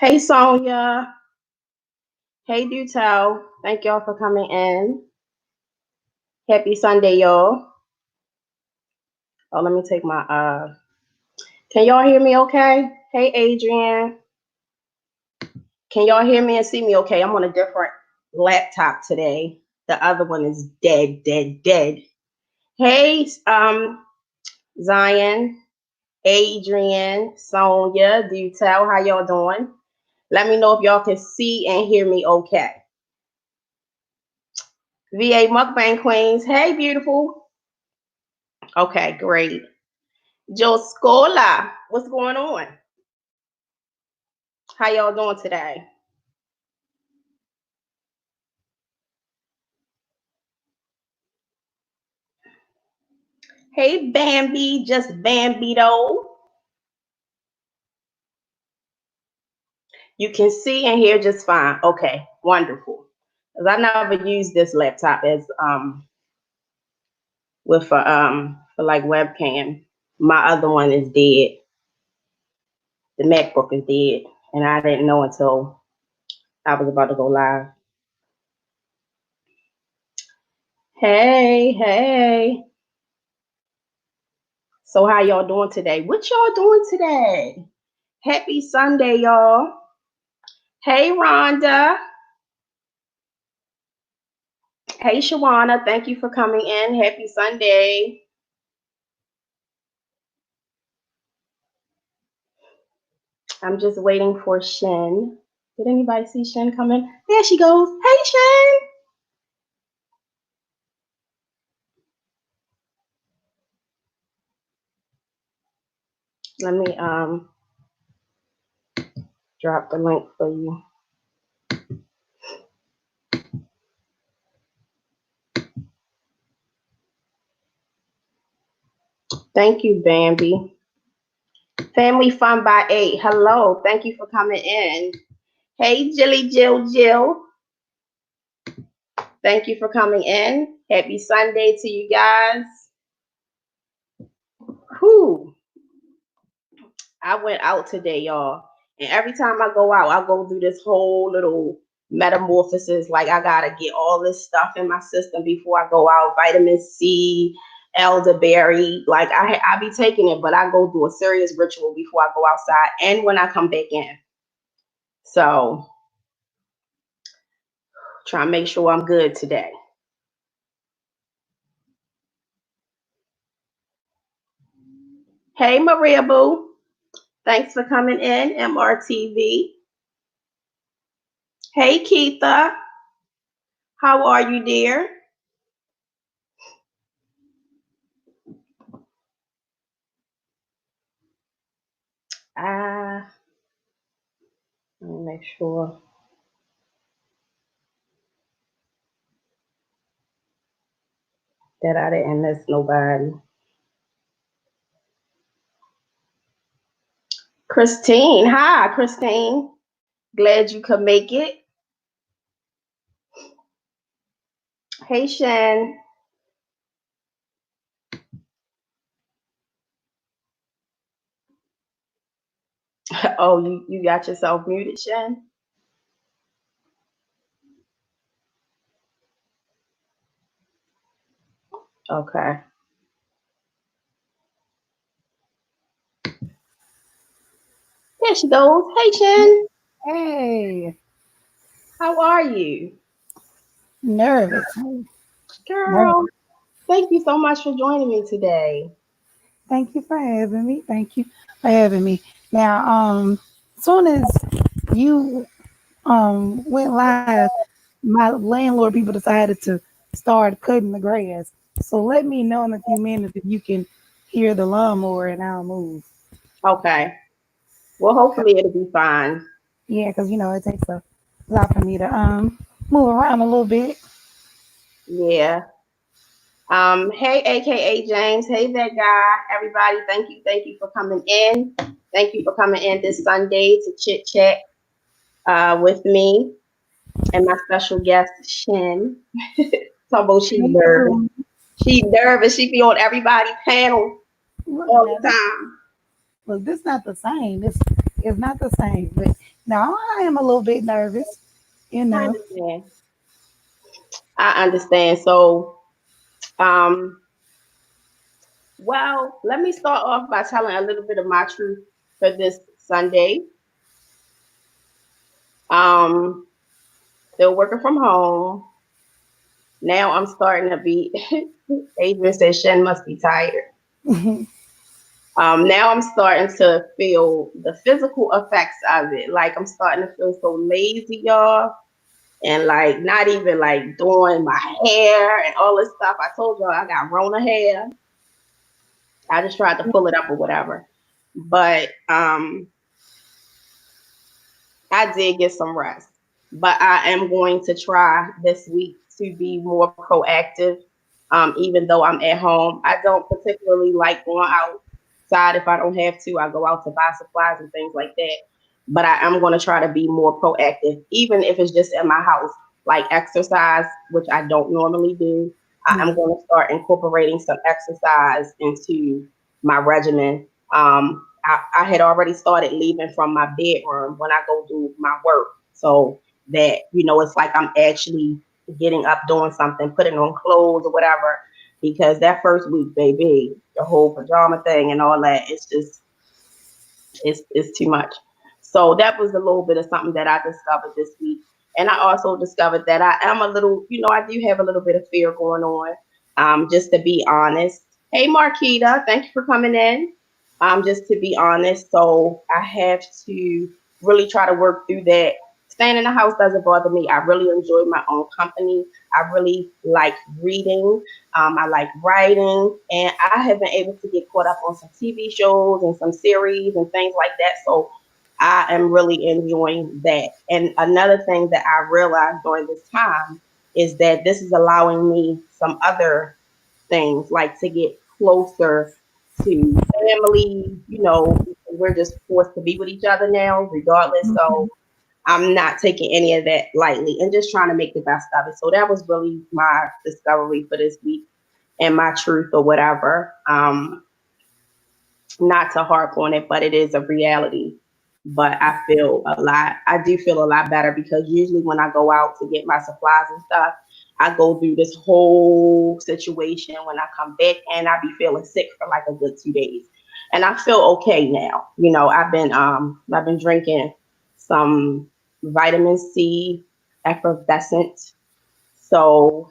Hey, Sonia. Hey, Dutel. Thank y'all for coming in. Happy Sunday, y'all. Oh, let me take my can y'all hear me okay? Hey, Adrian. Can y'all hear me and see me okay? I'm on a different laptop today. The other one is dead, dead, dead. Hey, Zion, Adrian, Sonia, Dutel, how y'all doing? Let me know if y'all can see and hear me okay. VA Mukbang Queens. Hey, beautiful. Okay, great. Joe Scola, what's going on? How y'all doing today? Hey, Bambi, just Bambito. You can see and hear just fine. Okay, wonderful. Because I never used this laptop as with for like webcam. My other one is dead. The MacBook is dead, and I didn't know until I was about to go live. Hey, hey. So how y'all doing today? What y'all doing today? Happy Sunday, y'all. Hey, Rhonda. Hey, Shawana. Thank you for coming in. Happy Sunday. I'm just waiting for Shen. Did anybody see Shen coming? There she goes. Hey, Shen. Let me drop the link for you. Thank you, Bambi. Family Fun by 8. Hello. Thank you for coming in. Hey, Jilly Jill Jill. Thank you for coming in. Happy Sunday to you guys. Whew. I went out today, y'all. And every time I go out, I go through this whole little metamorphosis. Like I gotta get all this stuff in my system before I go out. Vitamin C, elderberry. Like I be taking it, but I go through a serious ritual before I go outside and when I come back in. So try and make sure I'm good today. Hey Maria Boo. Thanks for coming in, MRTV. Hey Keitha. How are you, dear? Let me make sure. That I didn't miss nobody. Christine, hi, Christine. Glad you could make it. Hey, Shen. Oh, you got yourself muted, Shen? Okay. There she goes. Hey, Shen. Hey, How are you? nervous. Girl, Nervous. thank you so much for joining me today. Thank you for having me. Thank you for having me. Now, soon as you went live, my landlord people decided to start cutting the grass. So let me know in a few minutes if you can hear the lawnmower and I'll move. Okay. Well, hopefully it'll be fine. Yeah, because it takes a lot for me to move around a little bit. Yeah. Hey, AKA James. Hey, that guy. Everybody, thank you for coming in. Thank you for coming in this Sunday to chit chat with me and my special guest, Shin. Talking about How she you nervous. doing? She nervous. She be on everybody panel Look all now, the time. look, this not the same. It's not the same. But now I am a little bit nervous, you I know. understand. I understand. So, um, well, let me start off by telling a little bit of my truth for this Sunday. Um, Still working from home. Now I'm starting to be. Adrian says Shen must be tired. Now I'm starting to feel the physical effects of it. Like I'm starting to feel so lazy, y'all, and like not even like doing my hair and all this stuff. I told y'all I got Rona hair. I just tried to pull it up or whatever. But I did get some rest, but I am going to try this week to be more proactive. Even though I'm at home, I don't particularly like going outside if I don't have to. I go out to buy supplies and things like that. But I am going to try to be more proactive, even if it's just in my house, like exercise, which I don't normally do. I am Yeah. going to start incorporating some exercise into my regimen. I had already started leaving from my bedroom when I go do my work. So that, it's like I'm actually getting up doing something, putting on clothes or whatever. Because that first week, baby, the whole pajama thing and all that, it's too much. So that was a little bit of something that I discovered this week. And I also discovered that I am a little, I do have a little bit of fear going on. Just to be honest. Hey Marquita, thank you for coming in. Just to be honest. So I have to really try to work through that. Staying in the house doesn't bother me. I really enjoy my own company. I really like reading. I like writing, and I have been able to get caught up on some TV shows and some series and things like that. So I am really enjoying that. And another thing that I realized during this time is that this is allowing me some other things, like to get closer to family. We're just forced to be with each other now, regardless. So Mhm. I'm not taking any of that lightly and just trying to make the best of it. So that was really my discovery for this week and my truth or whatever. Not to harp on it, but it is a reality. But I do feel a lot better because usually when I go out to get my supplies and stuff, I go through this whole situation when I come back and I be feeling sick for like a good 2 days. And I feel okay now. I've been drinking some vitamin C effervescent. So,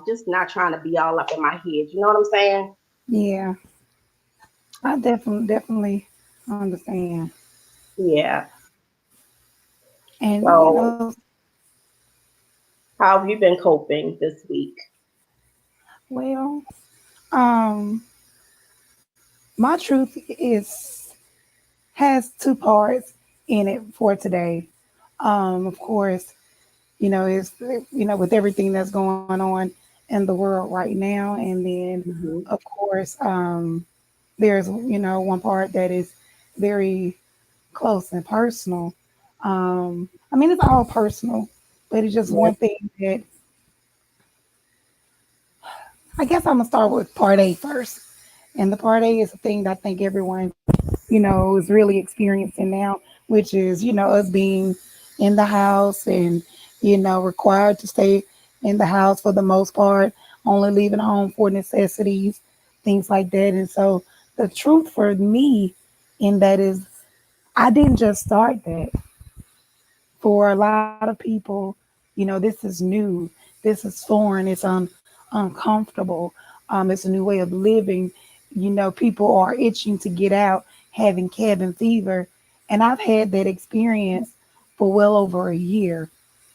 just not trying to be all up in my head. You know what I'm saying? Yeah. I definitely understand. Yeah. And So how have you been coping this week? well, um, my truth is has two parts in it for today. Of course, it's with everything that's going on in the world right now, and then Hmm. of course, there's one part that is very close and personal. I mean, it's all personal, but it's just Yes. one thing that I guess I'm gonna start with part A first. And the part A is the thing that I think everyone, is really experiencing now, which is, us being in the house and, required to stay in the house for the most part, only leaving home for necessities, things like that. And so the truth for me in that is I didn't just start that. For a lot of people, this is new, this is foreign, it's uncomfortable, it's a new way of living. People are itching to get out, having cabin fever, and I've had that experience for well over a year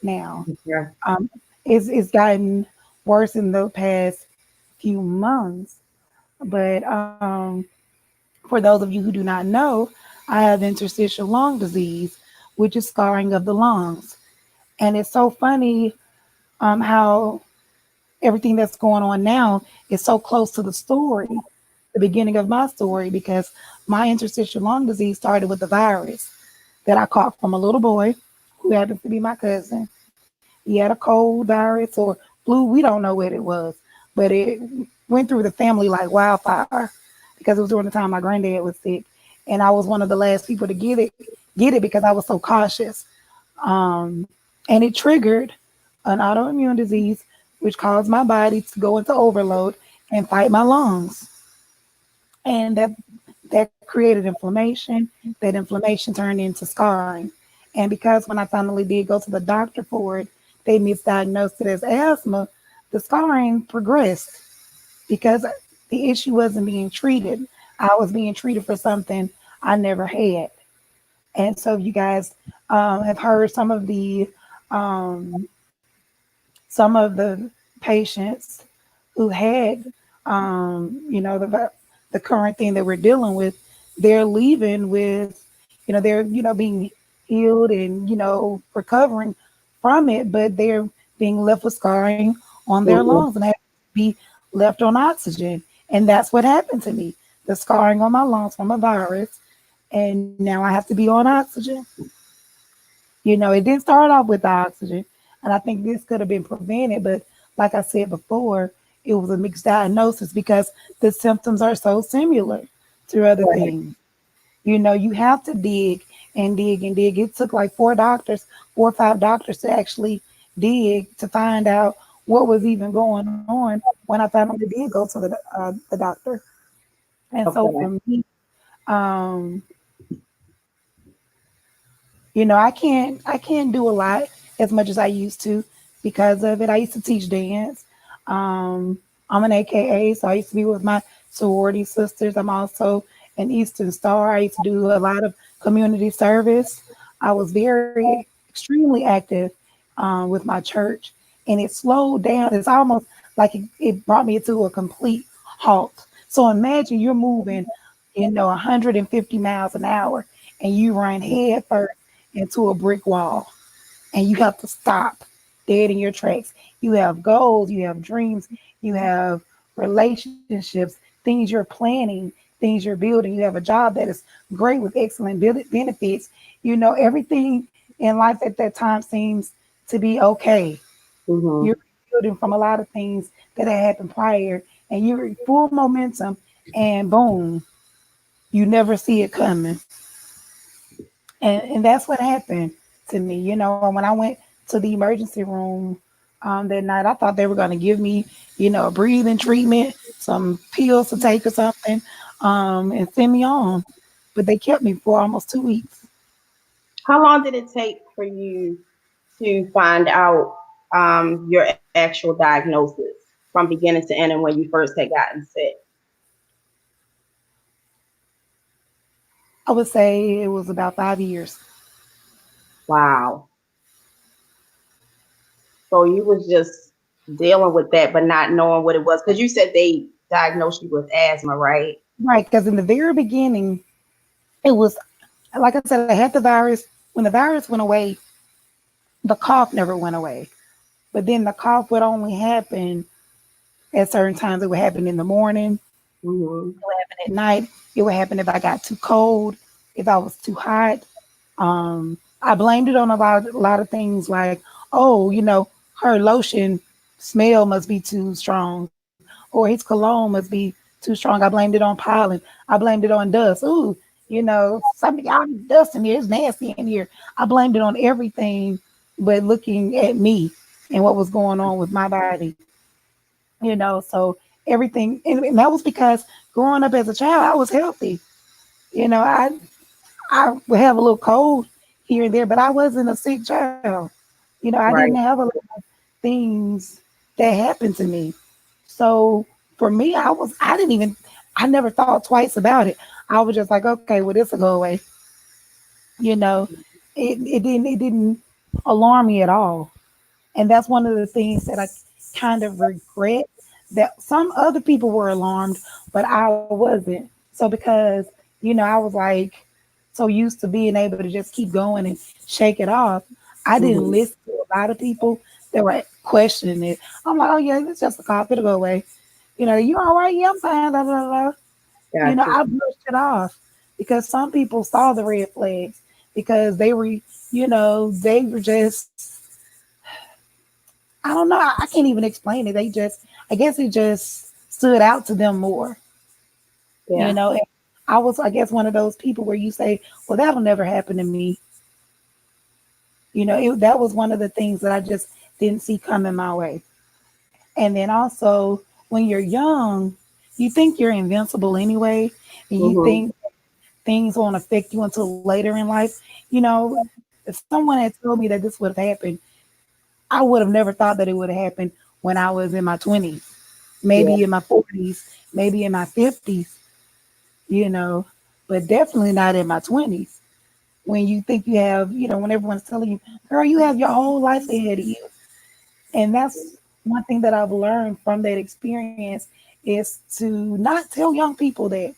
now. Yeah. Um, it's gotten worse in the past few months, but for those of you who do not know, I have interstitial lung disease, which is scarring of the lungs. And it's so funny how everything that's going on now is so close to the story, the beginning of my story, because my interstitial lung disease started with the virus that I caught from a little boy who happens to be my cousin. He had a cold virus or flu. We don't know what it was, but it went through the family like wildfire because it was during the time my granddad was sick, and I was one of the last people to get it because I was so cautious. Um, and it triggered an autoimmune disease, which caused my body to go into overload and fight my lungs, and that created inflammation. That inflammation turned into scarring, and because when I finally did go to the doctor for it, they misdiagnosed it as asthma. The scarring progressed because the issue wasn't being treated. I was being treated for something I never had. And so you guys have heard um, some of the patients who had, the current thing that we're dealing with, they're leaving with, they're, being healed and, recovering from it, but they're being left with scarring on their Mm-mm. lungs and have to be left on oxygen. And that's what happened to me. The scarring on my lungs from a virus. And now I have to be on oxygen. It didn't start off with the oxygen, and I think this could have been prevented. But like I said before, it was a mixed diagnosis because the symptoms are so similar to other Right. things. You have to dig and dig and dig. It took like 4 or 5 doctors to actually dig to find out what was even going on when I finally did go to the doctor. And so Okay. for me, um, I can't do a lot as much as I used to because of it. I used to teach dance. I'm an AKA, so I used to be with my sorority sisters. I'm also an Eastern Star. I used to do a lot of community service. I was very extremely active with my church, and it slowed down. It's almost like it brought me to a complete halt. So imagine you're moving, 150 miles an hour, and you run head first into a brick wall, and you have to stop dead in your tracks. You have goals, you have dreams, you have relationships, things you're planning, things you're building. You have a job that is great with excellent benefits. Everything in life at that time seems to be okay. Mm-hmm. You're building from a lot of things that had happened prior, and you're in full momentum, and boom, you never see it coming. And that's what happened to me. When I went to the emergency room that night, I thought they were going to give me, a breathing treatment, some pills to take or something, and send me on. But they kept me for almost 2 weeks. How long did it take for you to find out your actual diagnosis from beginning to end and when you first had gotten sick? I would say it was about 5 years. Wow. So you was just dealing with that, but not knowing what it was, because you said they diagnosed you with asthma, right? Right, because in the very beginning, it was like I said, I had the virus. When the virus went away, the cough never went away. But then the cough would only happen at certain times. It would happen in the morning, Mm-hmm. would happen at night. It would happen if I got too cold, if I was too hot. I blamed it on a lot of things like, oh, her lotion smell must be too strong, or his cologne must be too strong. I blamed it on pollen. I blamed it on dust. Ooh, some of y'all dust in here. It's nasty in here. I blamed it on everything, but looking at me and what was going on with my body. So everything, and that was because growing up as a child, I was healthy. I would have a little cold here and there, but I wasn't a sick child. I didn't Right. have a lot of things that happened to me. So for me, I never thought twice about it. I was just like, okay, well, this will go away. You know, it didn't alarm me at all. And that's one of the things that I kind of regret, that some other people were alarmed, but I wasn't. So because, I was like so used to being able to just keep going and shake it off, I didn't Mm-hmm. listen to a lot of people that were questioning it. I'm like, oh yeah, it's just a cough, it'll go away. You all right? Yeah, I'm fine, blah, blah, blah. Gotcha. I brushed it off because some people saw the red flags because they were just, I don't know. I can't even explain it. They just, I guess it just stood out to them more, you Yeah. know. And I was, I guess, one of those people where you say, well, that'll never happen to me. You know, that was one of the things that I just didn't see coming my way. And then also, when you're young, you think you're invincible anyway, and you Mhm. think things won't affect you until later in life. You know, if someone had told me that this would have happened, I would have never thought that it would have happened when I was in my 20s, Yeah. maybe in my 40s, maybe in my 50s, you know, but definitely not in my 20s. When you think you have, you know, when everyone's telling you, girl, you have your whole life ahead of you. And that's one thing that I've learned from that experience is to not tell young people that.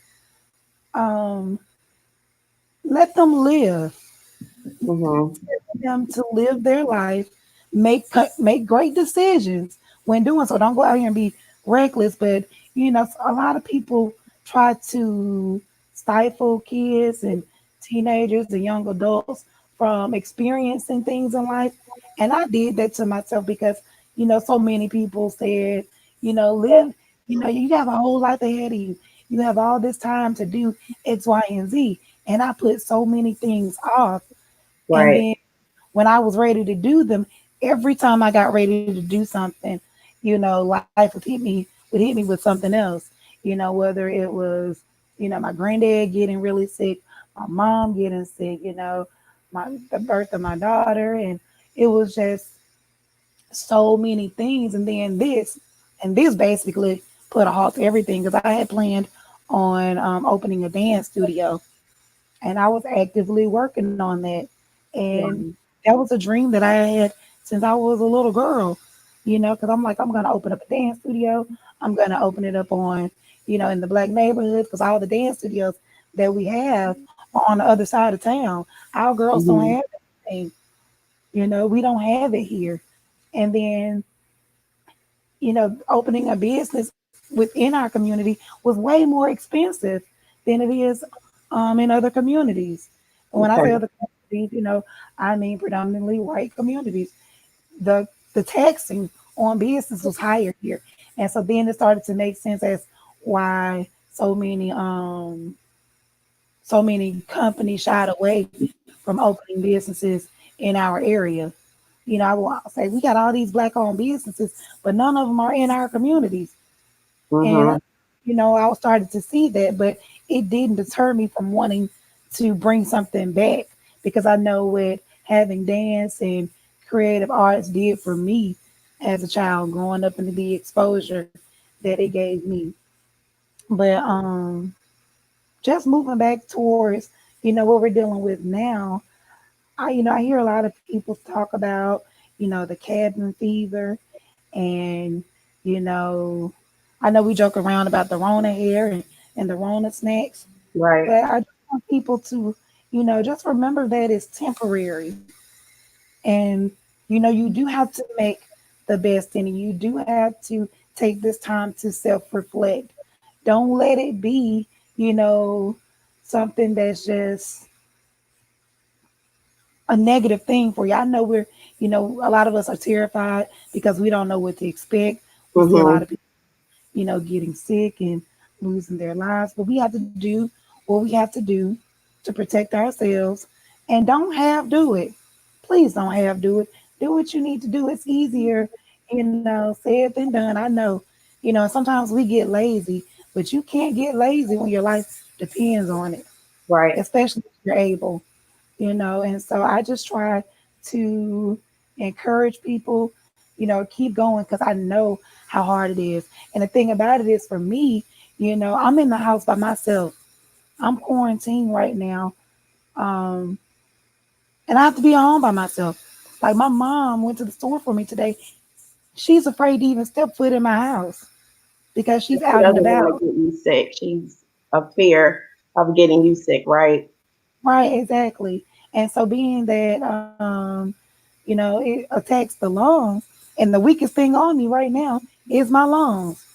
Um, let them live, Mhm. them to live their life, make great decisions when doing so. Don't go out here and be reckless. But you know, a lot of people try to stifle kids and teenagers and young adults from experiencing things in life. And I did that to myself because you know, so many people said, you know, live. You know, you have a whole life ahead of you. You have all this time to do X, Y, and Z. And I put so many things off. And Right. then when I was ready to do them, every time I got ready to do something, you know, life would hit me with something else. You know, whether it was, you know, my granddad getting really sick, my mom getting sick, you know, the birth of my daughter, and it was just so many things. And this basically put a halt to everything because I had planned on opening a dance studio and I was actively working on that. And Mhm. that was a dream that I had since I was a little girl, you know, because I'm like, I'm going to open up a dance studio. I'm going to open it up on, you know, in the black neighborhoods because all the dance studios that we have are on the other side of town. Our girls don't Mhm. have anything, you know, we don't have it here. And then, you know, opening a business within our community was way more expensive than it is in other communities. And when I say Okay. other communities, you know, I mean predominantly white communities. The taxing on business was higher here, and so then it started to make sense as why so many companies shied away from opening businesses in our area. You know, I will say we got all these black owned businesses, but none of them are in our communities. And, Mhm. you know, I started to see that, but it didn't deter me from wanting to bring something back because I know what having dance and creative arts did for me as a child growing up and the exposure that it gave me. But just moving back towards, you know, what we're dealing with now, I hear a lot of people talk about, you know, the cabin fever and, you know, I know we joke around about the Rona hair and the Rona snacks, Right. but I just want people to, you know, just remember that it's temporary. And, you know, you do have to make the best in it. You do have to take this time to self reflect. Don't let it be, you know, something that's just a negative thing for you. I know you know, a lot of us are terrified because we don't know what to expect. We see a lot Mhm. of people, you know, getting sick and losing their lives. But we have to do what we have to do to protect ourselves and don't have do it. Please don't have do it. Do what you need to do. It's easier, you know, said than done. I know, you know, sometimes we get lazy, but you can't get lazy when your life depends on it, Right. especially if you're able, you know. And so I just try to encourage people, you know, keep going because I know how hard it is. And the thing about it is for me, you know, I'm in the house by myself. I'm quarantined right now. Um, and I have to be at home by myself. Like my mom went to the store for me today. She's afraid to even step foot in my house because she's She out and doesn't want to about. get you sick. She's a fear of getting you sick, right? Right, exactly. And so being that you know, it attacks the lungs, and the weakest thing on me right now is my lungs.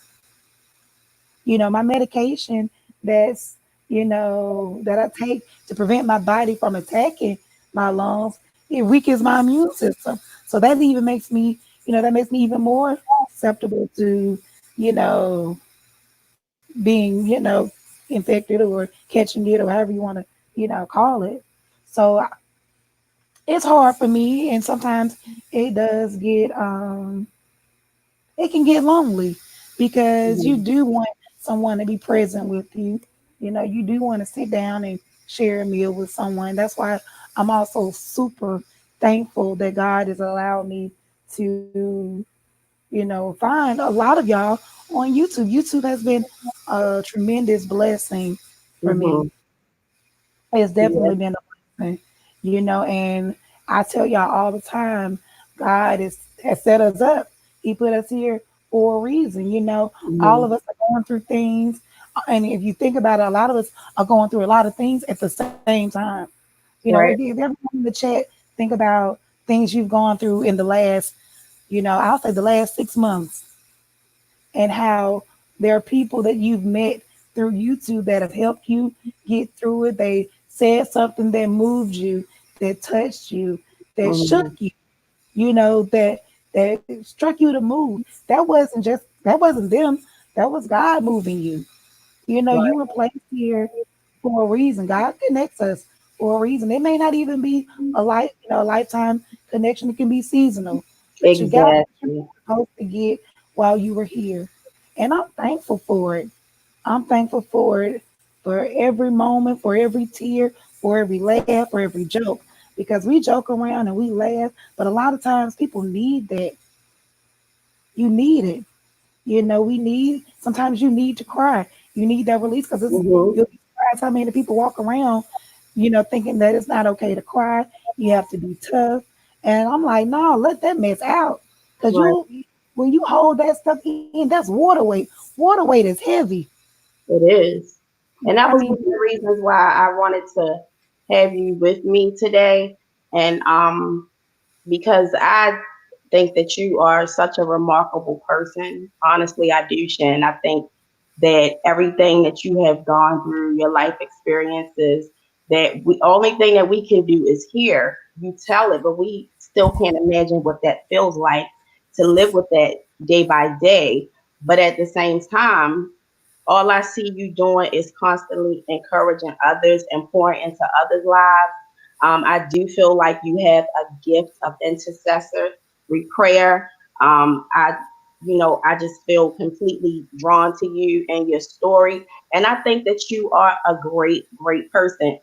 You know, my medication that's, you know, that I take to prevent my body from attacking my lungs, it weakens my immune system. So that even makes me, that makes me even more susceptible to, you know, being, infected or catching it or however you want to, call it. So it's hard for me, and sometimes it does get it can get lonely because you Mhm. do want someone to be present with you. You do want to sit down and share a meal with someone. That's why I'm also super thankful that God has allowed me to, find a lot of y'all on YouTube. YouTube has been a tremendous blessing for me. Mhm. It's Yeah. definitely been a blessing, and I tell y'all all the time, God has set us up. He put us here for a reason. All Mhm. of us are going through things. And if you think about it, a lot of us are going through a lot of things at the same time. If Right. everyone in the chat think about things you've gone through in the last, I'll say the last 6 months, and how there are people that you've met through YouTube that have helped you get through it. They said something that moved you, that touched you, that shook Mhm. you, that struck you to move. That wasn't them. That was God moving you. You were Right. placed here for a reason. God connects us for a reason. It may not even be a lifetime connection. It can be seasonal, but you got what you're Exactly. supposed to get while you were here, and I'm thankful for it. I'm thankful for it, for every moment, for every tear, for every laugh, for every joke. Because we joke around and we laugh, but a lot of times people need that. You need it. We need, sometimes you need to cry. You need that release because Mhm. you'll be surprised how many people walk around, thinking that it's not okay to cry. You have to be tough. And I'm like, no, let that mess out. Because Right. when you hold that stuff in, that's water weight. Water weight is heavy. It is. And I that was mean, one of the reasons why I wanted to have you with me today. And because I think that you are such a remarkable person. Honestly, I do, Shen. I think that everything that you have gone through, your life experiences, that we only thing that we can do is hear you tell it, but we still can't imagine what that feels like to live with that day by day. But at the same time, all I see you doing is constantly encouraging others and pouring into others' lives. I do feel like you have a gift of intercessor, prayer. I, I just feel completely drawn to you and your story, and I think that you are a great, great person.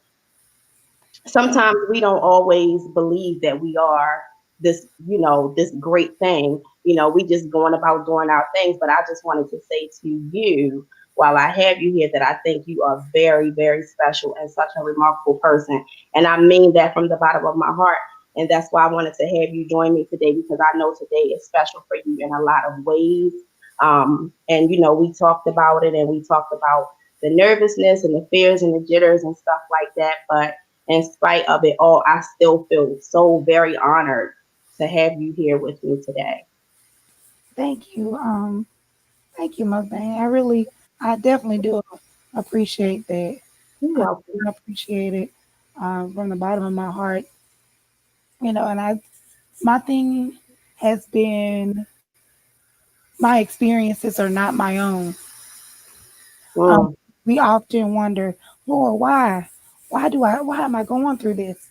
Sometimes we don't always believe that we are this, this great thing. We just going about doing our things. But I just wanted to say to you, while I have you here, that I think you are very, very special and such a remarkable person. And I mean that from the bottom of my heart. And that's why I wanted to have you join me today, because I know today is special for you in a lot of ways. And, we talked about it, and we talked about the nervousness and the fears and the jitters and stuff like that. But in spite of it all, I still feel so very honored to have you here with me today. thank you. Thank you, Mukbang. I definitely do appreciate that. You're welcome. I appreciate it from the bottom of my heart. And my thing has been, my experiences are not my own. Um, Mm, we often wonder, Lord, why? Why am I going through this?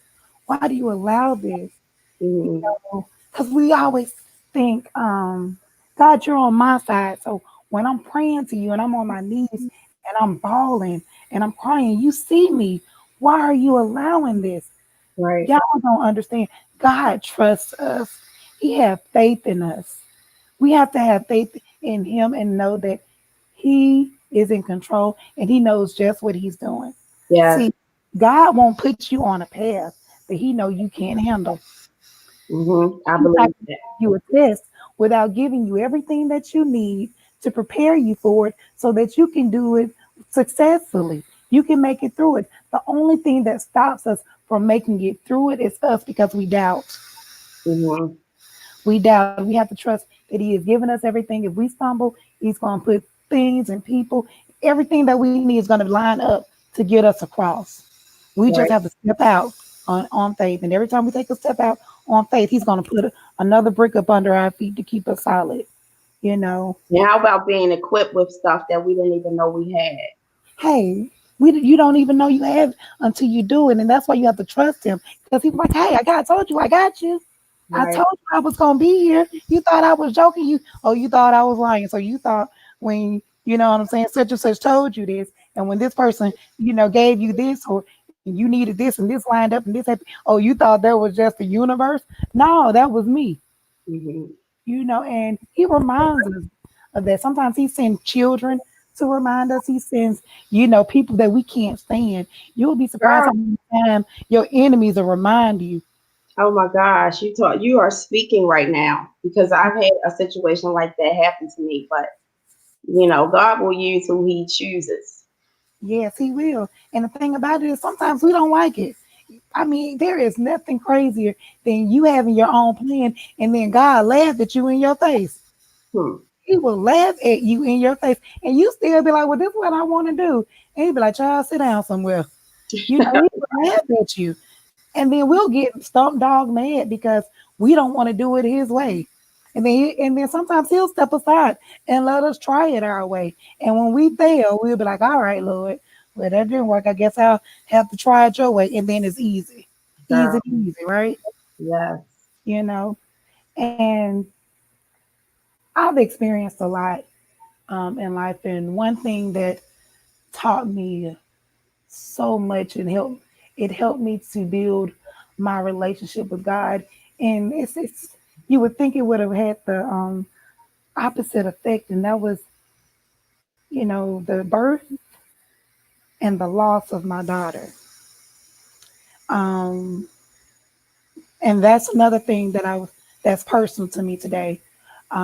Why do you allow this? mm, Because we always think, God, you're on my side. So when I'm praying to you and I'm on my knees and I'm bawling and I'm crying, you see me. Why are you allowing this? right. Y'all don't understand. God trusts us. He has faith in us. We have to have faith in him and know that he is in control and he knows just what he's doing. Yes. See, God won't put you on a path that he know you can't handle. I He's not believe going to that. give you a test without giving you everything that you need to prepare you for it so that you can do it successfully. You can make it through it. The only thing that stops us from making it through it is us because we doubt. Hmm. We doubt. We have to trust that He has given us everything. If we stumble, He's going to put things and people, everything that we need is going to line up to get us across. We just Right. have to step out on faith. And every time we take a step out on faith. He's going to put another brick up under our feet to keep us solid. You know, And how about being equipped with stuff that we didn't even know we had? hey, you don't even know you have until you do it, and that's why you have to trust him because he's like, hey, told you, I got you. I Right. told you I was gonna be here. You thought I was joking. You thought I was lying. So you thought when you know what I'm saying, such and such told you this, and when this person gave you this, or you needed this and this lined up and this happened. Oh, you thought that was just the universe? No, that was me. Hmm. And he reminds us of that. Sometimes he sends children to remind us. He sends, people that we can't stand. You'll be surprised Girl, how many times your enemies will remind you. oh my gosh, you are speaking right now because I've had a situation like that happen to me. But God will use who He chooses. Yes, he will. And the thing about it is sometimes we don't like it. I mean, there is nothing crazier than you having your own plan and then God laughed at you in your face. Hmm. He will laugh at you in your face. And you still be like, well, this is what I want to do. And he be like, child, sit down somewhere. He will laugh at you. And then we'll get stump dog mad because we don't want to do it his way. And then sometimes he'll step aside and let us try it our way. And when we fail, we'll be like, all right, Lord, well, that didn't work. I guess I'll have to try it your way. And then it's easy. Girl, Easy, right? yes. You know, and I've experienced a lot in life. And one thing that taught me so much and helped me to build my relationship with God. And it's you would think it would have had the opposite effect, and that was the birth and the loss of my daughter. Um, and that's another thing that's personal to me today.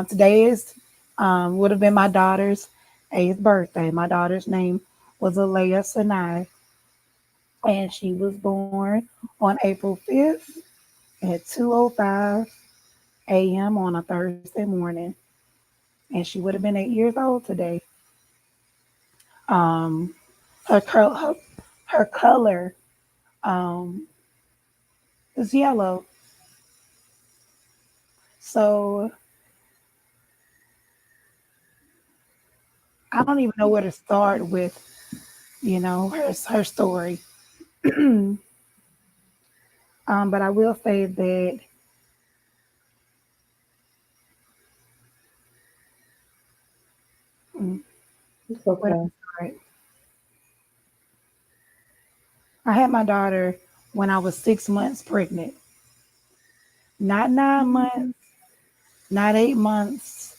Today is would have been my daughter's eighth birthday. My daughter's name was Aleiya Sinai, and she was born on April 5th at 2:05 a.m. on a Thursday morning, and she would have been 8 years old today. Um, her color is yellow, so I don't even know where to start with her story. But I will say that mm, It's where do okay. I start? I had my daughter when I was 6 months pregnant, not 9 months, not 8 months,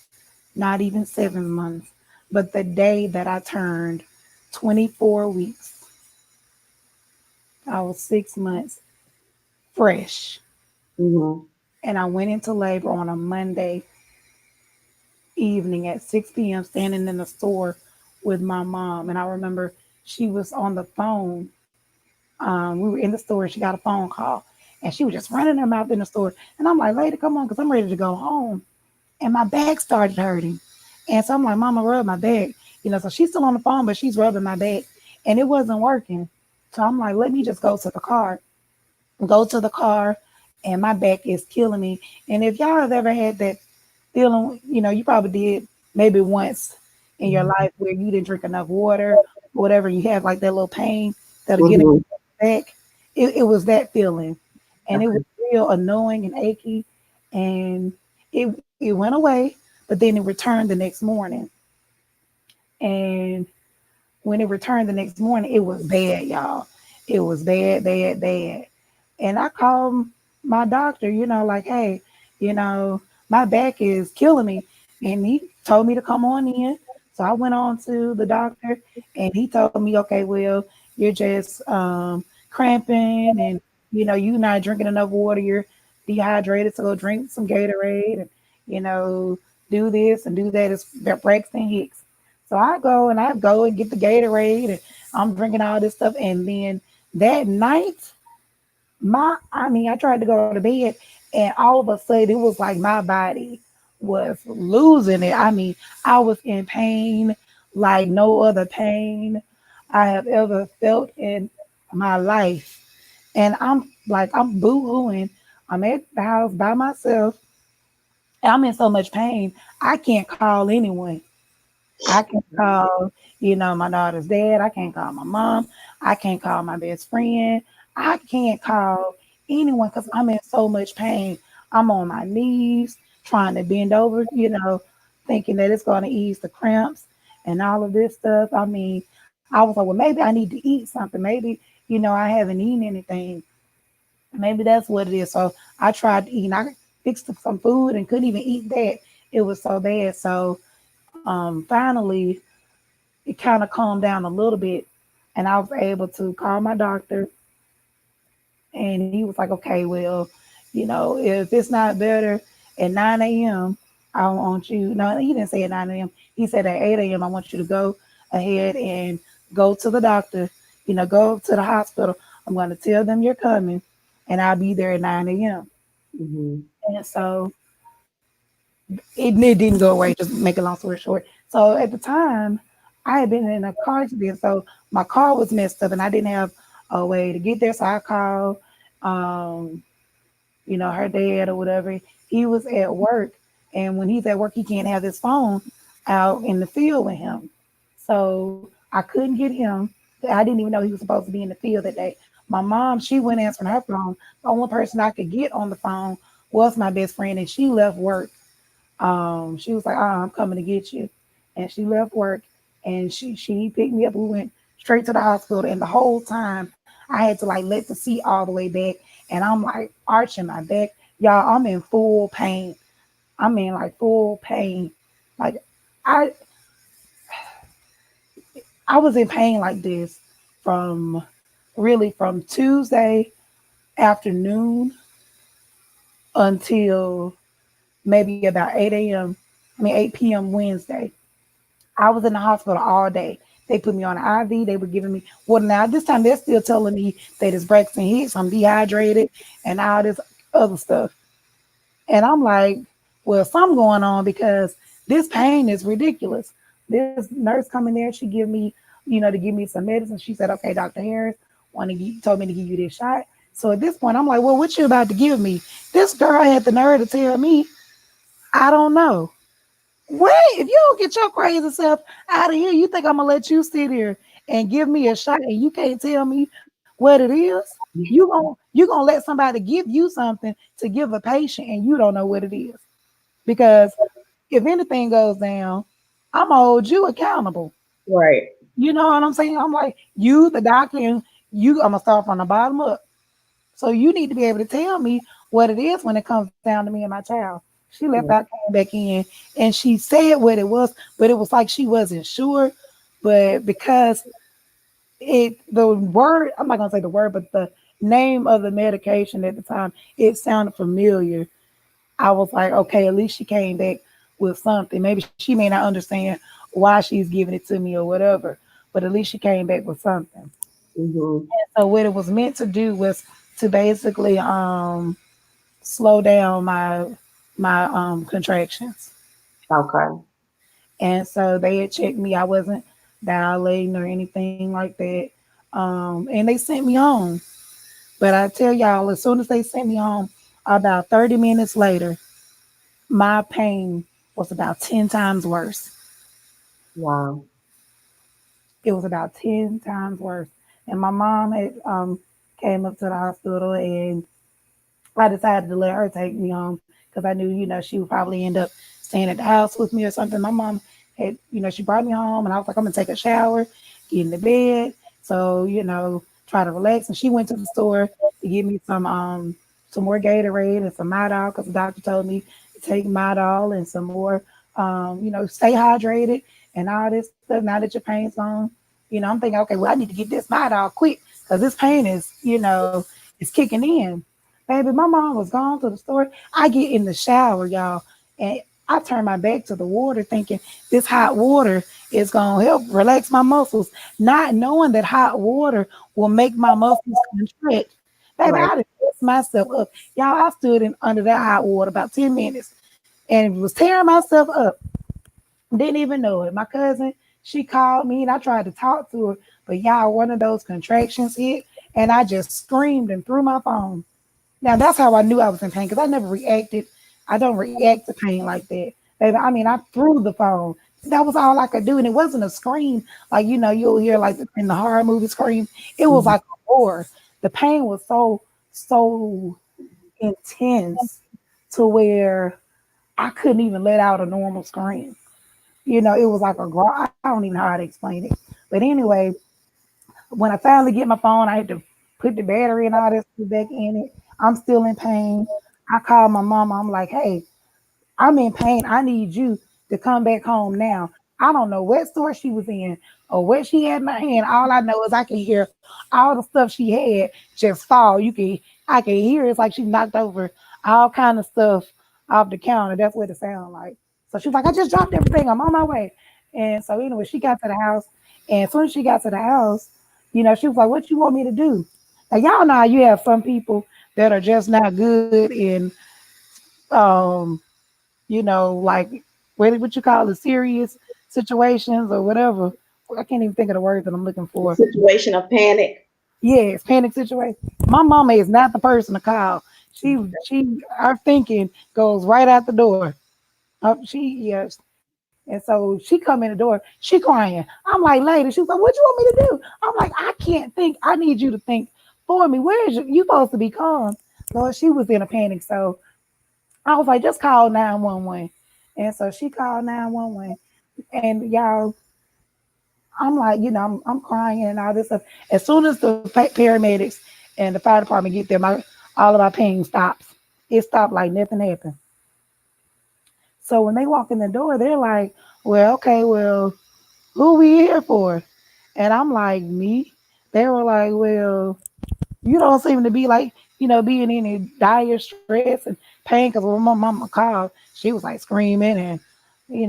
not even 7 months, but the day that I turned 24 weeks, I was 6 months fresh. Hmm. And I went into labor on a Monday evening at 6 p.m., standing in the store with my mom. And I remember she was on the phone. We were in the store and she got a phone call. And she was just running her mouth in the store. And I'm like, lady, come on, because I'm ready to go home. And my back started hurting. And so I'm like, Mama, rub my back. So she's still on the phone, but she's rubbing my back. And it wasn't working. So I'm like, let me just go to the car. Go to the car, and my back is killing me. And if y'all have ever had that feeling, you probably did maybe once in your life where you didn't drink enough water or whatever, you have like that little pain that'll get in Hmm. your back. It was that feeling. And it was Okay. real annoying and achy. And it went away, but then it returned the next morning. And when it returned the next morning, it was bad, y'all. It was bad, bad, bad. And I called my doctor, like, hey, my back is killing me. And he told me to come on in. So I went on to the doctor and he told me, okay, well, you're just cramping and, you're not drinking enough water. You're dehydrated. So go drink some Gatorade and, you know, do this and do that. It's Braxton Hicks. So I go and get the Gatorade and I'm drinking all this stuff. And then that night, I tried to go to bed and all of a sudden it was like my body was losing it. I was in pain like no other pain I have ever felt in my life. And I'm boo-hooing I'm at the house by myself. I'm in so much pain. I can't call anyone. I can't call, my daughter's dad. I can't call my mom. I can't call my best friend. I can't call anyone because I'm in so much pain. I'm on my knees trying to bend over, thinking that it's going to ease the cramps and all of this stuff. I mean, I was like, well, maybe I need to eat something. Maybe, I haven't eaten anything. Maybe that's what it is. So I tried to eat. And I fixed some food and couldn't even eat that. It was so bad. So finally, it kind of calmed down a little bit, and I was able to call my doctor, and he was like, okay, well, if it's not better at 9 a.m., I want you. No, he didn't say at 9 a.m. He said at 8 a.m. I want you to go ahead and go to the doctor. Go to the hospital. I'm going to tell them you're coming, and I'll be there at 9 a.m. Mhm. And so it didn't go away. Just make a long story short. So at the time, I had been in a car accident, so my car was messed up, and I didn't have a way to get there. So I called, um, her dad or whatever. He was at work, and when he's at work, he can't have his phone out in the field with him. So I couldn't get him. I didn't even know he was supposed to be in the field that day. My mom, she went answering her phone. The only person I could get on the phone was my best friend, and she left work. She was like, I'm coming to get you. And she left work and she picked me up. We went straight to the hospital. And the whole time I had to like let the seat all the way back. And I'm like arching my back. Y'all, I'm in full pain. I'm in like full pain. Like I I was in pain like this from really from Tuesday afternoon until maybe about 8 p.m. Wednesday. I was in the hospital all day. They put me on an IV. They were giving me well now this time they're still telling me that it's Braxton Hicks. I'm dehydrated and all this other stuff. And I'm like, well, something going on because this pain is ridiculous. This nurse come in there, she give me, to give me some medicine. She said, okay, Dr. Harris, told me to give you this shot. So at this point, I'm like, well, what you about to give me? This girl had the nerve to tell me, I don't know. Wait, if you don't get your crazy self out of here, you think I'm gonna let you sit here and give me a shot and you can't tell me what it is? You gonna let somebody give you something to give a patient and you don't know what it is. Because if anything goes down, I'm gonna hold you accountable. Right. You know what I'm saying? I'm like, you, the doctor, and I'm gonna start from the bottom up. So you need to be able to tell me what it is when it comes down to me and my child. She left Right. out, came back in, and she said what it was, but it was like she wasn't sure. But because the word, I'm not gonna say the word, but the name of the medication at the time, it sounded familiar. I was like, okay, at least she came back with something. Maybe she may not understand why she's giving it to me or whatever, but at least she came back with something. Mhm. So what it was meant to do was to basically slow down my contractions. Okay. And so they had checked me. I wasn't dilating or anything like that. And they sent me home. But I tell y'all, as soon as they sent me home, about 30 minutes later, my pain was about 10 times worse. Wow. It was about 10 times worse. And my mom had came up to the hospital and I decided to let her take me home because I knew, she would probably end up staying at the house with me or something. My mom had, she brought me home and I was like, I'm gonna take a shower, get in the bed. So, try to relax. And she went to the store to get me some more Gatorade and some Midol because the doctor told me to take Midol and some more stay hydrated and all this stuff. Now that your pain's gone, I'm thinking, okay, well, I need to get this Midol quick because this pain is, is kicking in. Baby, my mom was gone to the store. I get in the shower, y'all, and I turn my back to the water thinking this hot water is going to help relax my muscles, not knowing that hot water will make my muscles contract. Baby, Right. I just messed myself up. Y'all, I stood in under that hot water about 10 minutes and was tearing myself up. Didn't even know it. My cousin, she called me and I tried to talk to her, but y'all, one of those contractions hit and I just screamed and threw my phone. Now that's how I knew I was in pain because I never reacted. I don't react to pain like that, baby. I mean, I threw the phone. That was all I could do, and it wasn't a scream like you'll hear like in the horror movie scream. It was Mhm. like a roar. The pain was so intense to where I couldn't even let out a normal scream. It was like a growl. I don't even know how to explain it. But anyway, when I finally get my phone, I had to put the battery and all that stuff back in it. I'm still in pain. I called my mama. I'm like, hey, I'm in pain. I need you to come back home now. I don't know what store she was in or what she had in her hand. All I know is I can hear all the stuff she had just fall. I can hear it's like she knocked over all kind of stuff off the counter. That's what it sounded like. So she was like, I just dropped everything. I'm on my way. And so anyway, she got to the house. And as soon as she got to the house, she was like, what you want me to do? Now y'all know how you have some people that are just not good in um like what you call it, serious situations or whatever. I can't even think of the word that I'm looking A for. situation of panic. Yes, panic situation. My mama is not the person to call. She Our thinking goes right out the door. Yes. And so she come in the door, she crying. I'm like, lady, she's like, what you want me to do? I'm like, I can't think. I need you to think for me. Where is you supposed to be calm? Lord, she was in a panic. So I was like, just call 911. And so she called 911. And y'all, I'm like, I'm crying and all this stuff. As soon as the paramedics and the fire department get there, all of my pain stops. It stopped like nothing happened. So when they walk in the door, they're like, well, okay, well, who we here for? And I'm like, me? They were like, well, you don't seem to be like, being in any dire stress and pain. Because when my mama called, she was like screaming and,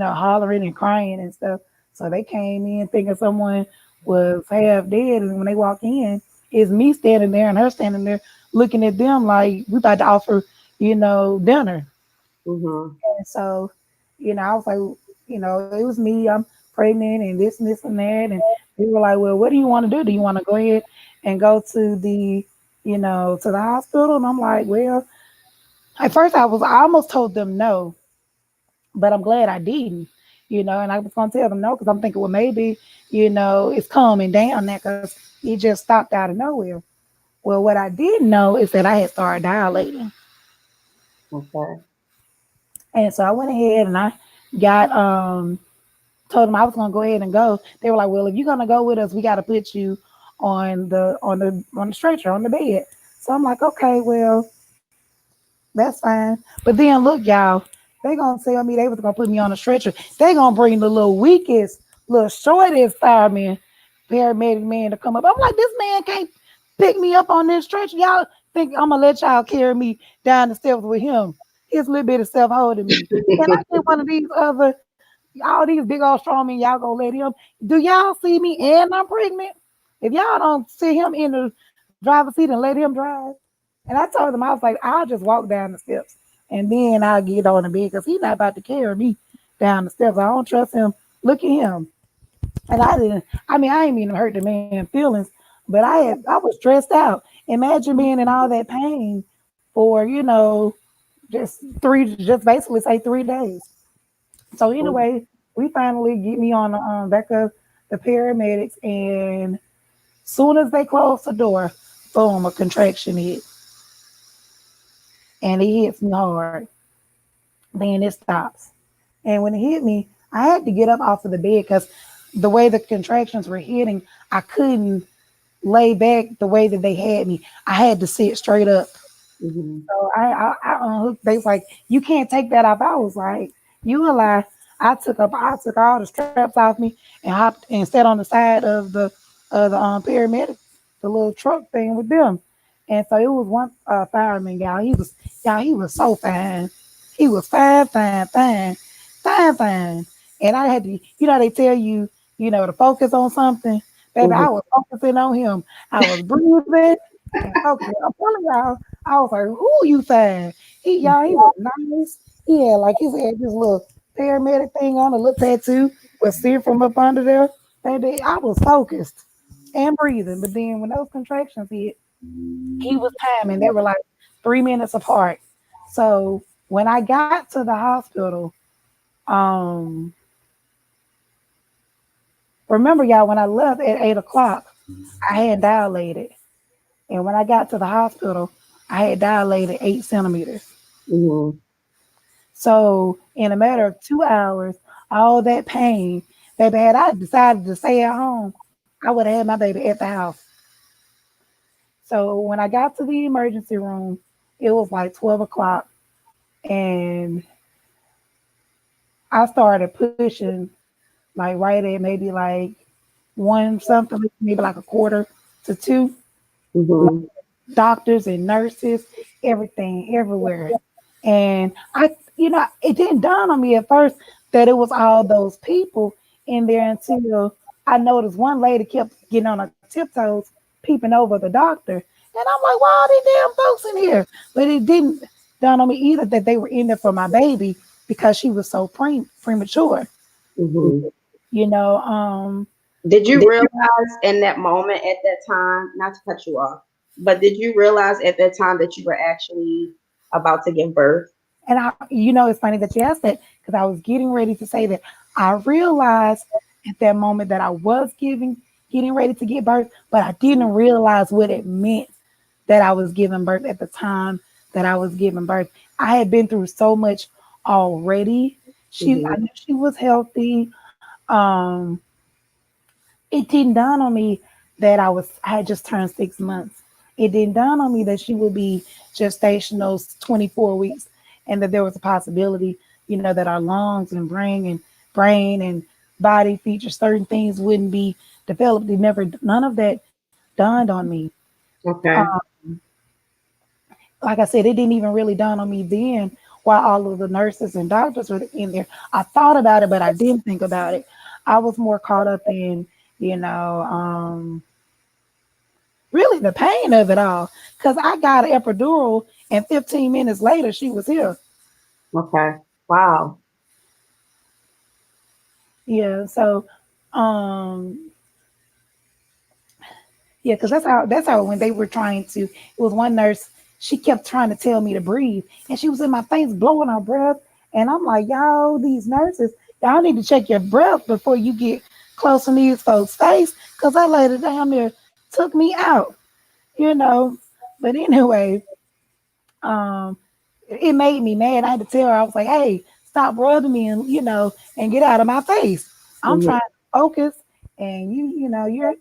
hollering and crying and stuff. So they came in thinking someone was half dead. And when they walk in, it's me standing there and her standing there looking at them like we about to offer, dinner. Mhm. And so, I was like, it was me. I'm pregnant and this and that. And they were like, well, what do you want to do? Do you want to go ahead and go to the hospital? And I'm like, well, at first I almost told them no, but I'm glad I didn't, and I was going to tell them no because I'm thinking, well, maybe, it's calming down there because it just stopped out of nowhere. Well, what I didn't know is that I had started dilating. Okay. And so I went ahead and I got told them I was gonna go ahead and go. They were like, "Well, if you're gonna go with us, we got to put you on the stretcher on the bed." So I'm like, "Okay, well, that's fine." But then look, y'all, they gonna tell me they was gonna put me on a stretcher. They gonna bring the little weakest, little shortest fireman, paramedic man to come up. I'm like, this man can't pick me up on this stretcher. Y'all think I'm gonna let y'all carry me down the steps with him? His little bit of self holding me. Can I get one of these all these big old strong men, y'all gonna let him? Do y'all see me and I'm pregnant? If y'all don't sit him in the driver's seat and let him drive, and I told them I was like, I'll just walk down the steps and then I'll get on the bed because he's not about to carry me down the steps. I don't trust him. Look at him. And I didn't. I mean, I ain't mean to hurt the man's feelings, but I was stressed out. Imagine being in all that pain for just basically say 3 days. So anyway, we finally get me on the back of the paramedics, and soon as they close the door, boom, a contraction hit, and it hits me hard. Then it stops, and when it hit me, I had to get up off of the bed because the way the contractions were hitting, I couldn't lay back the way that they had me. I had to sit straight up. Mhm. So I unhooked. They was like, you can't take that off. I was like, you a lie. I took all the straps off me and hopped and sat on the side of the paramedic, the little truck thing with them. And so it was one fireman, y'all, he was so fine. He was fine, fine, fine, fine, fine. And I had to, they tell you, to focus on something. Baby, I Mhm. was focusing on him. I was breathing and focusing. I'm telling y'all, I was like, who you find? He was nice. He had like he had this little paramedic thing on, a little tattoo was seen from up under there. Baby, I was focused and breathing. But then when those contractions hit, he was timing. They were like 3 minutes apart. So when I got to the hospital, um, remember y'all, when I left at 8 o'clock, I had dilated. And when I got to the hospital, I had dilated 8 centimeters. Mhm. So in a matter of 2 hours, all that pain, baby, had I decided to stay at home, I would have had my baby at the house. So when I got to the emergency room, it was like 12 o'clock, and I started pushing like right at maybe like one something, maybe like a quarter to two. Mhm. Doctors and nurses, everything, everywhere. And it didn't dawn on me at first that it was all those people in there until I noticed one lady kept getting on her tiptoes, peeping over the doctor. And I'm like, why are these damn folks in here? But it didn't dawn on me either that they were in there for my baby because she was so premature. Mhm. You know, um, Did you realize in that moment at that time, not to cut you off, but did you realize at that time that you were actually about to give birth? And it's funny that you asked that because I was getting ready to say that I realized at that moment that I was getting ready to give birth, but I didn't realize what it meant that I was giving birth at the time that I was giving birth. I had been through so much already. I Mhm. knew she was healthy. Um, it didn't dawn on me that I had just turned 6 months. It didn't dawn on me that she would be gestational 24 weeks, and that there was a possibility, that our lungs and brain and body features, certain things wouldn't be developed. None of that dawned on me. Okay. Like I said, it didn't even really dawn on me then while all of the nurses and doctors were in there. I thought about it, but I didn't think about it. I was more caught up in, you know, really the pain of it all. Because I got an epidural, and 15 minutes later, she was here. Okay. Wow. Yeah. So, um, yeah, because that's how when they were trying to. It was one nurse. She kept trying to tell me to breathe, and she was in my face blowing her breath. And I'm like, y'all, these nurses, y'all need to check your breath before you get close to these folks' face, because that lady down there took me out, you know. But anyway, um, it made me mad. I had to tell her, I was like, hey, stop rubbing me and get out of my face. I'm Mhm. trying to focus, and you're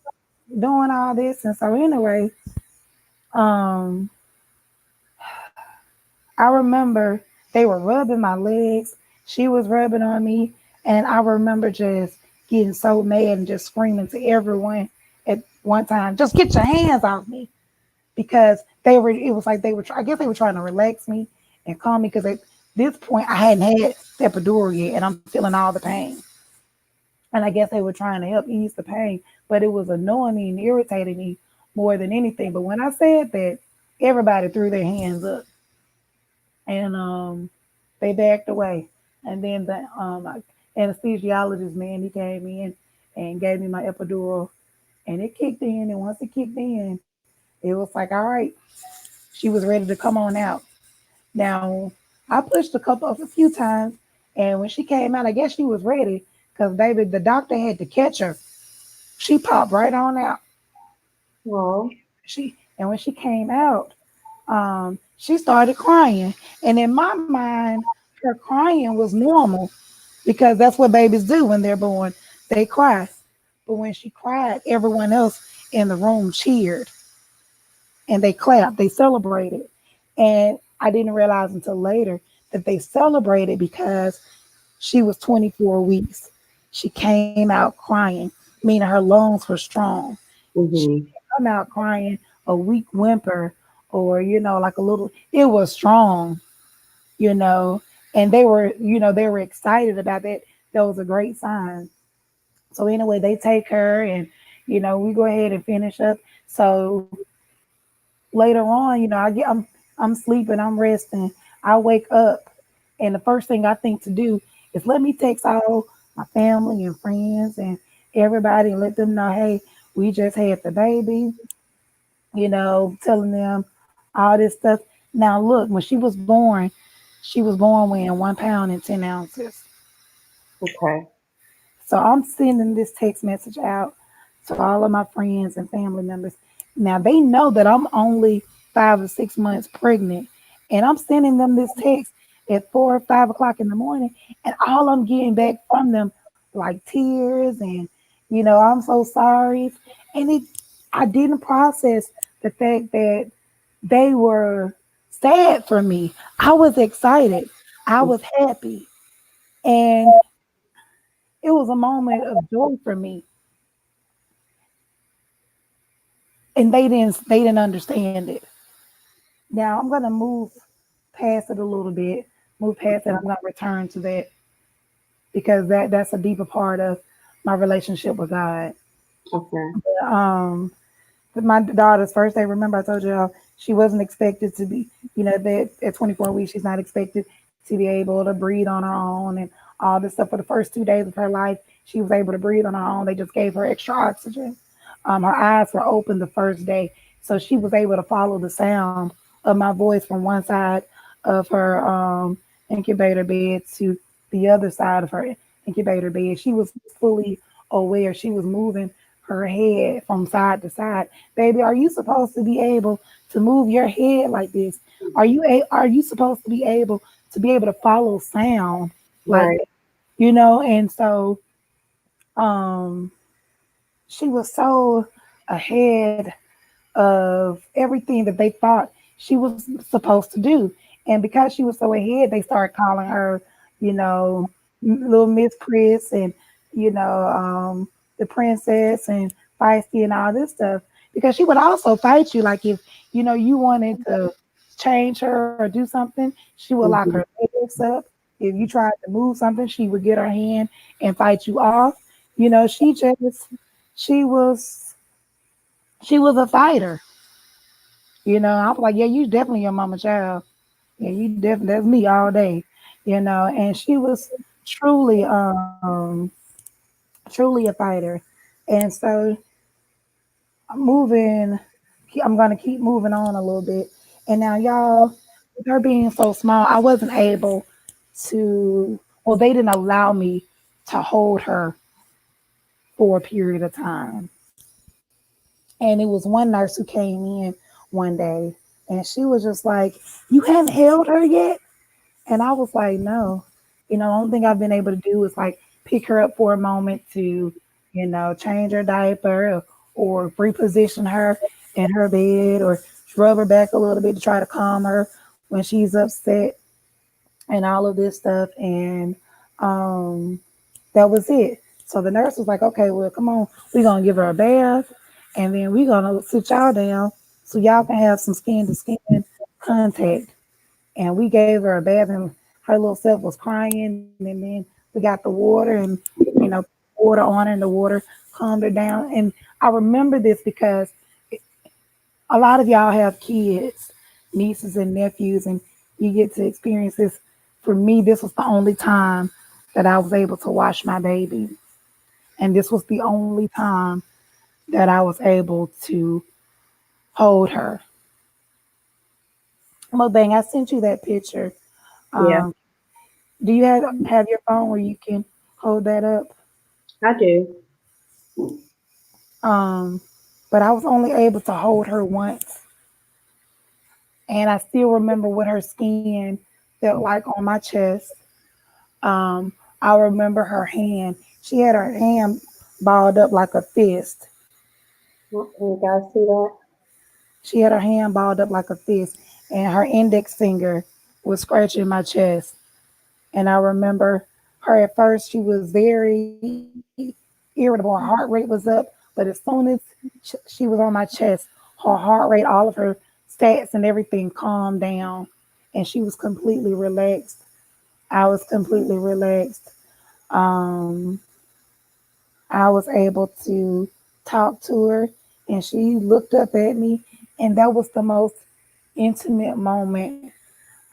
doing all this. And so anyway, um, I remember they were rubbing my legs. She was rubbing on me. And I remember just getting so mad and just screaming to everyone at one time, just get your hands off me. Because it was like I guess they were trying to relax me and calm me because at this point I hadn't had the epidural yet and I'm feeling all the pain. And I guess they were trying to help ease the pain, but it was annoying me and irritating me more than anything. But when I said that, everybody threw their hands up and they backed away. And then the anesthesiologist man, he came in and gave me my epidural, and it kicked in. And once it kicked in, it was like, all right, she was ready to come on out. Now, I pushed a few times, and when she came out, I guess she was ready because, baby, the doctor had to catch her. She popped right on out. Well, And when she came out, she started crying. And in my mind, her crying was normal because that's what babies do when they're born. They cry. But when she cried, everyone else in the room cheered and they clapped, they celebrated. And I didn't realize until later that they celebrated because she was 24 weeks. She came out crying, meaning her lungs were strong. She mhm. didn't come out crying a weak whimper or, like a little, it was strong, you know, and they were excited about that. That was a great sign. So anyway, they take her and, we go ahead and finish up. So later on, I'm sleeping, I'm resting. I wake up, and the first thing I think to do is let me text all my family and friends and everybody and let them know, hey, we just had the baby, telling them all this stuff. Now look, when she was born weighing 1 pound and 10 ounces. Okay. So I'm sending this text message out to all of my friends and family members. Now they know that I'm only 5 or 6 months pregnant, and I'm sending them this text at 4 or 5 o'clock in the morning, and all I'm getting back from them like tears and I'm so sorry, and I didn't process the fact that they were sad for me. I was excited. I was happy. And it was a moment of joy for me. And they didn't understand it. Now I'm gonna move past it a little bit, move past it. I'm gonna return to that because that's a deeper part of my relationship with God. Okay. Um, my daughter's first day, remember I told y'all she wasn't expected to be, that at 24 weeks she's not expected to be able to breathe on her own and all this stuff. For the first 2 days of her life, she was able to breathe on her own. They just gave her extra oxygen. Her eyes were open the first day, so she was able to follow the sound of my voice from one side of her incubator bed to the other side of her incubator bed. She was fully aware. She was moving her head from side to side. Baby, are you supposed to be able to move your head like this? Are you supposed to be able to follow sound like Right. that? And so um she was so ahead of everything that they thought she was supposed to do. And because she was so ahead, they started calling her, you know, little Miss Chris and, the princess and feisty and all this stuff. Because she would also fight you. Like if, you wanted to change her or do something, she would lock her Mm-hmm. legs up. If you tried to move something, she would get her hand and fight you off. She was, she was a fighter. I was like, yeah, you definitely your mama child. Yeah, you definitely that's me all day. And she was truly, truly a fighter. And so moving, I'm gonna keep moving on a little bit. And now, y'all, with her being so small, I wasn't able to. Well, they didn't allow me to hold her for a period of time. And it was one nurse who came in one day, and she was just like, "You haven't held her yet?" And I was like, no, the only thing I've been able to do is like pick her up for a moment to, change her diaper or reposition her in her bed or rub her back a little bit to try to calm her when she's upset and all of this stuff. And um, that was it. So the nurse was like, okay, well, come on, we're going to give her a bath and then we're going to sit y'all down so y'all can have some skin to skin contact. And we gave her a bath, and her little self was crying. And then we got the water and, water on her, and the water calmed her down. And I remember this because a lot of y'all have kids, nieces and nephews, and you get to experience this. For me, this was the only time that I was able to watch my baby. And this was the only time that I was able to hold her. Mukbang, I sent you that picture. Yeah, Um, do you have your phone where you can hold that up? I do. Um, but I was only able to hold her once, and I still remember what her skin felt like on my chest. Um, I remember her hand. She had her hand balled up like a fist. You guys see that? She had her hand balled up like a fist, and her index finger was scratching my chest. And I remember her at first, she was very irritable. Her heart rate was up. But as soon as she was on my chest, her heart rate, all of her stats and everything calmed down. And she was completely relaxed. I was completely relaxed. Um, I was able to talk to her, and she looked up at me. And that was the most intimate moment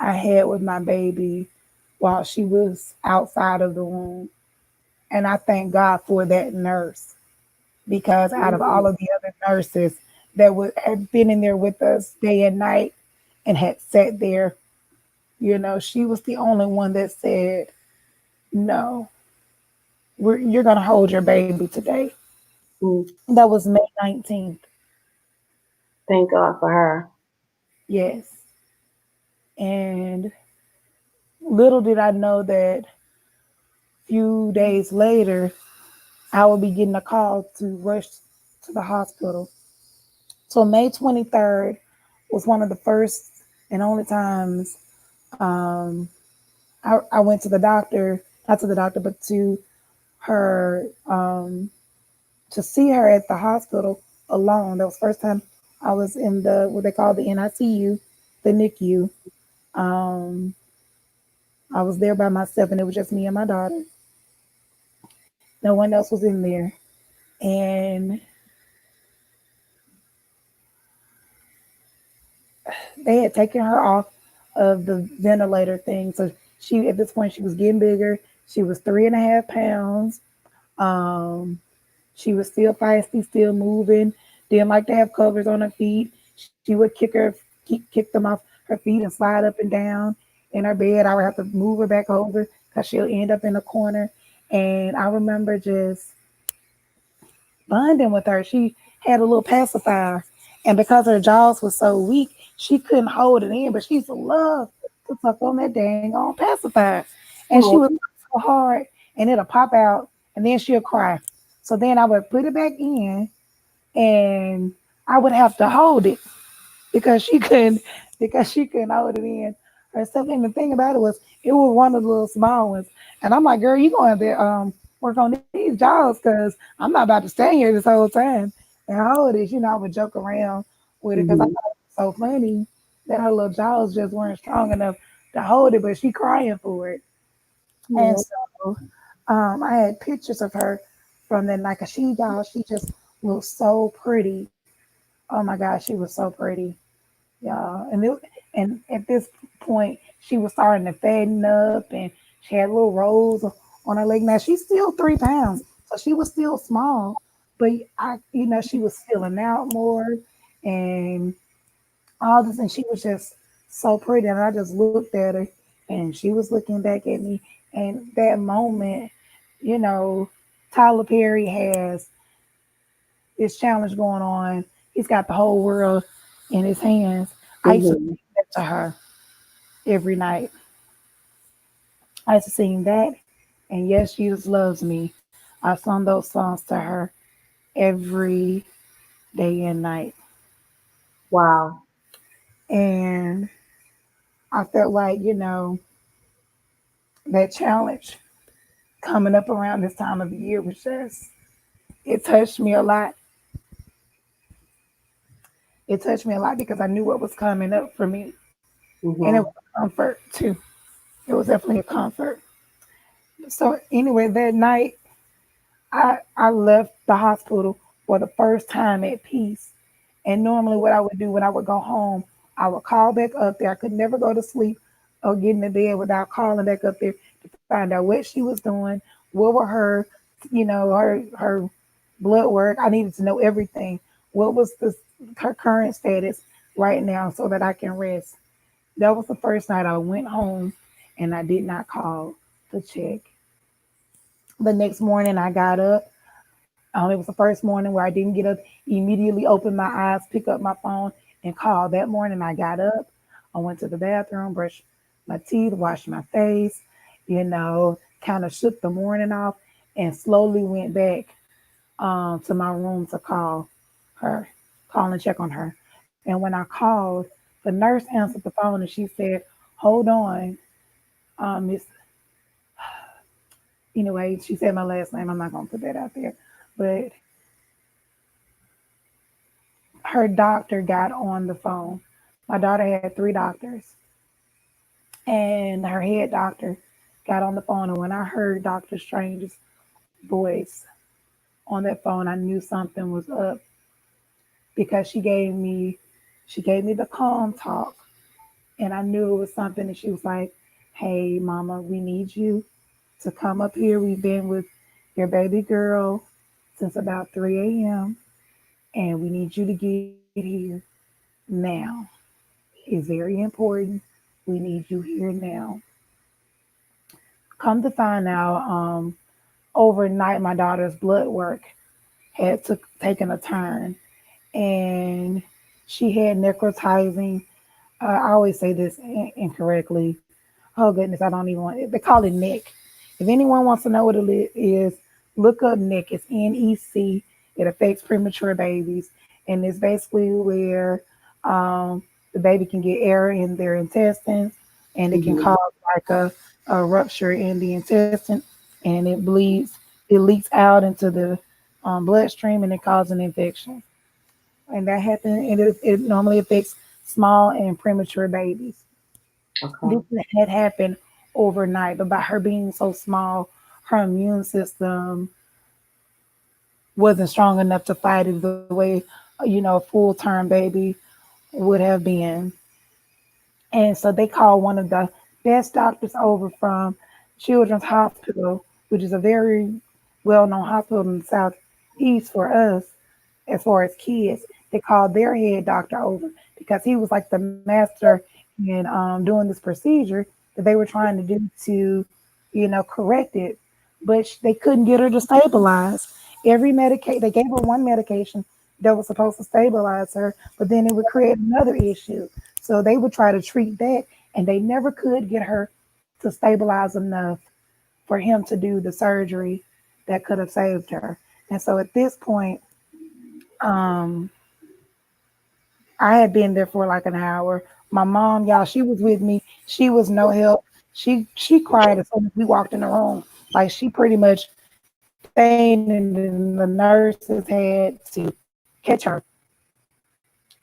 I had with my baby while she was outside of the womb. And I thank God for that nurse because out of Mhm. all of the other nurses that would have been in there with us day and night, and had sat there. She was the only one that said, no, you're going to hold your baby today. Mm. That was May 19th. Thank God for her. Yes. And little did I know that few days later, I would be getting a call to rush to the hospital. So May 23rd was one of the first and only times um, I went to the doctor, not to the doctor, but to her, to see her at the hospital alone. That was the first time I was in the, what they call the NICU, the NICU. Um, I was there by myself, and it was just me and my daughter. No one else was in there. And they had taken her off of the ventilator thing. So she, at this point, she was getting bigger. She was 3.5 pounds. Um, she was still feisty, still moving. Didn't like to have covers on her feet. She would kick them off her feet and slide up and down in her bed. I would have to move her back over because she'll end up in a corner. And I remember just bonding with her. She had a little pacifier, and because her jaws was so weak, she couldn't hold it in. But she used to love to suck on that dang on pacifier, and she Oh, was so hard, and it'll pop out, and then she'll cry. So then I would put it back in, and I would have to hold it because she couldn't hold it in herself. And the thing about it was one of the little small ones. And I'm like, girl, you gonna have to work on these jaws because I'm not about to stay here this whole time and hold it. I would joke around with it because I mm-hmm. thought it was so funny that her little jaws just weren't strong enough to hold it, but she crying for it. And Yeah. so I had pictures of her from that night because she just looked so pretty. Oh my gosh, she was so pretty. Yeah, and at this point, she was starting to fatten up, and she had little rolls on her leg. Now she's still 3 pounds, so she was still small, but she was filling out more, and all this, and she was just so pretty. And I just looked at her, and she was looking back at me, and that moment, you know, Tyler Perry has this challenge going on. He's got the whole world in his hands. I used to Mm-hmm. sing that to her every night. I used to sing that, and Yes, Jesus Loves Me. I sung those songs to her every day and night. Wow. And I felt like, that challenge coming up around this time of the year was just, it touched me a lot. It touched me a lot because I knew what was coming up for me. And it was Mm-hmm. a comfort too. It was definitely a comfort. So anyway, that night I left the hospital for the first time at peace. And normally what I would do when I would go home, I would call back up there. I could never go to sleep or get in the bed without calling back up there to find out what she was doing, what were her blood work. I needed to know everything. What was her current status right now so that I can rest. That was the first night I went home and I did not call to check. The next morning I got up. It was the first morning where I didn't get up, immediately open my eyes, pick up my phone, and call. That morning I got up. I went to the bathroom, brushed my teeth, washed my face, kind of shook the morning off, and slowly went back to my room to her, call and check on her. And when I called, the nurse answered the phone and she said, "Hold on, Miss." Anyway, she said my last name. I'm not gonna put that out there, but her doctor got on the phone. My daughter had three doctors, and her head doctor got on the phone. And when I heard Dr. Strange's voice on that phone, I knew something was up because she gave me the calm talk, and I knew it was something. And she was like, "Hey, Mama, we need you to come up here. We've been with your baby girl since about 3 a.m., and we need you to get here now." is very important. We need you here now. Come to find out, overnight my daughter's blood work had taken a turn, and she had necrotizing. I always say this incorrectly. Oh goodness, I don't even want. They call it NEC. If anyone wants to know what it is, look up NEC. It's NEC. It affects premature babies, and it's basically where the baby can get air in their intestines, and it can Mhm. cause like a rupture in the intestine, and it bleeds. It leaks out into the bloodstream, and it causes an infection. And that happens, and it normally affects small and premature babies. This Okay. had happened overnight, but by her being so small, her immune system wasn't strong enough to fight it the way a full term baby would have been. And so they called one of the best doctors over from Children's Hospital, which is a very well known hospital in the southeast for us as far as kids. They called their head doctor over because he was like the master in doing this procedure that they were trying to do to, correct it. But they couldn't get her to stabilize. They gave her one medication that was supposed to stabilize her, but then it would create another issue. So they would try to treat that, and they never could get her to stabilize enough for him to do the surgery that could have saved her. And so at this point, um, I had been there for like an hour. My mom, y'all, she was with me. She was no help. She cried as soon as we walked in the room. Like she pretty much fainted, and the nurses had to catch her.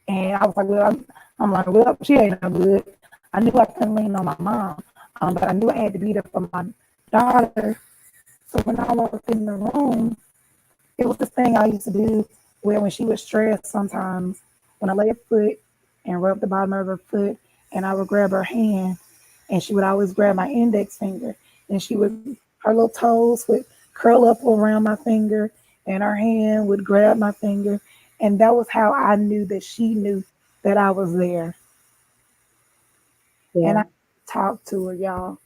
And I was like, I'm like, well, she ain't no good. I knew I couldn't lean on my mom, but I knew I had to be there for my daughter. So when I walked in the room, it was this thing I used to do where when she was stressed sometimes, when I lay her foot and rub the bottom of her foot, and I would grab her hand, and she would always grab my index finger, and her little toes would curl up around my finger, and her hand would grab my finger, and that was how I knew that she knew that I was there. And I Yeah. talked to her, y'all.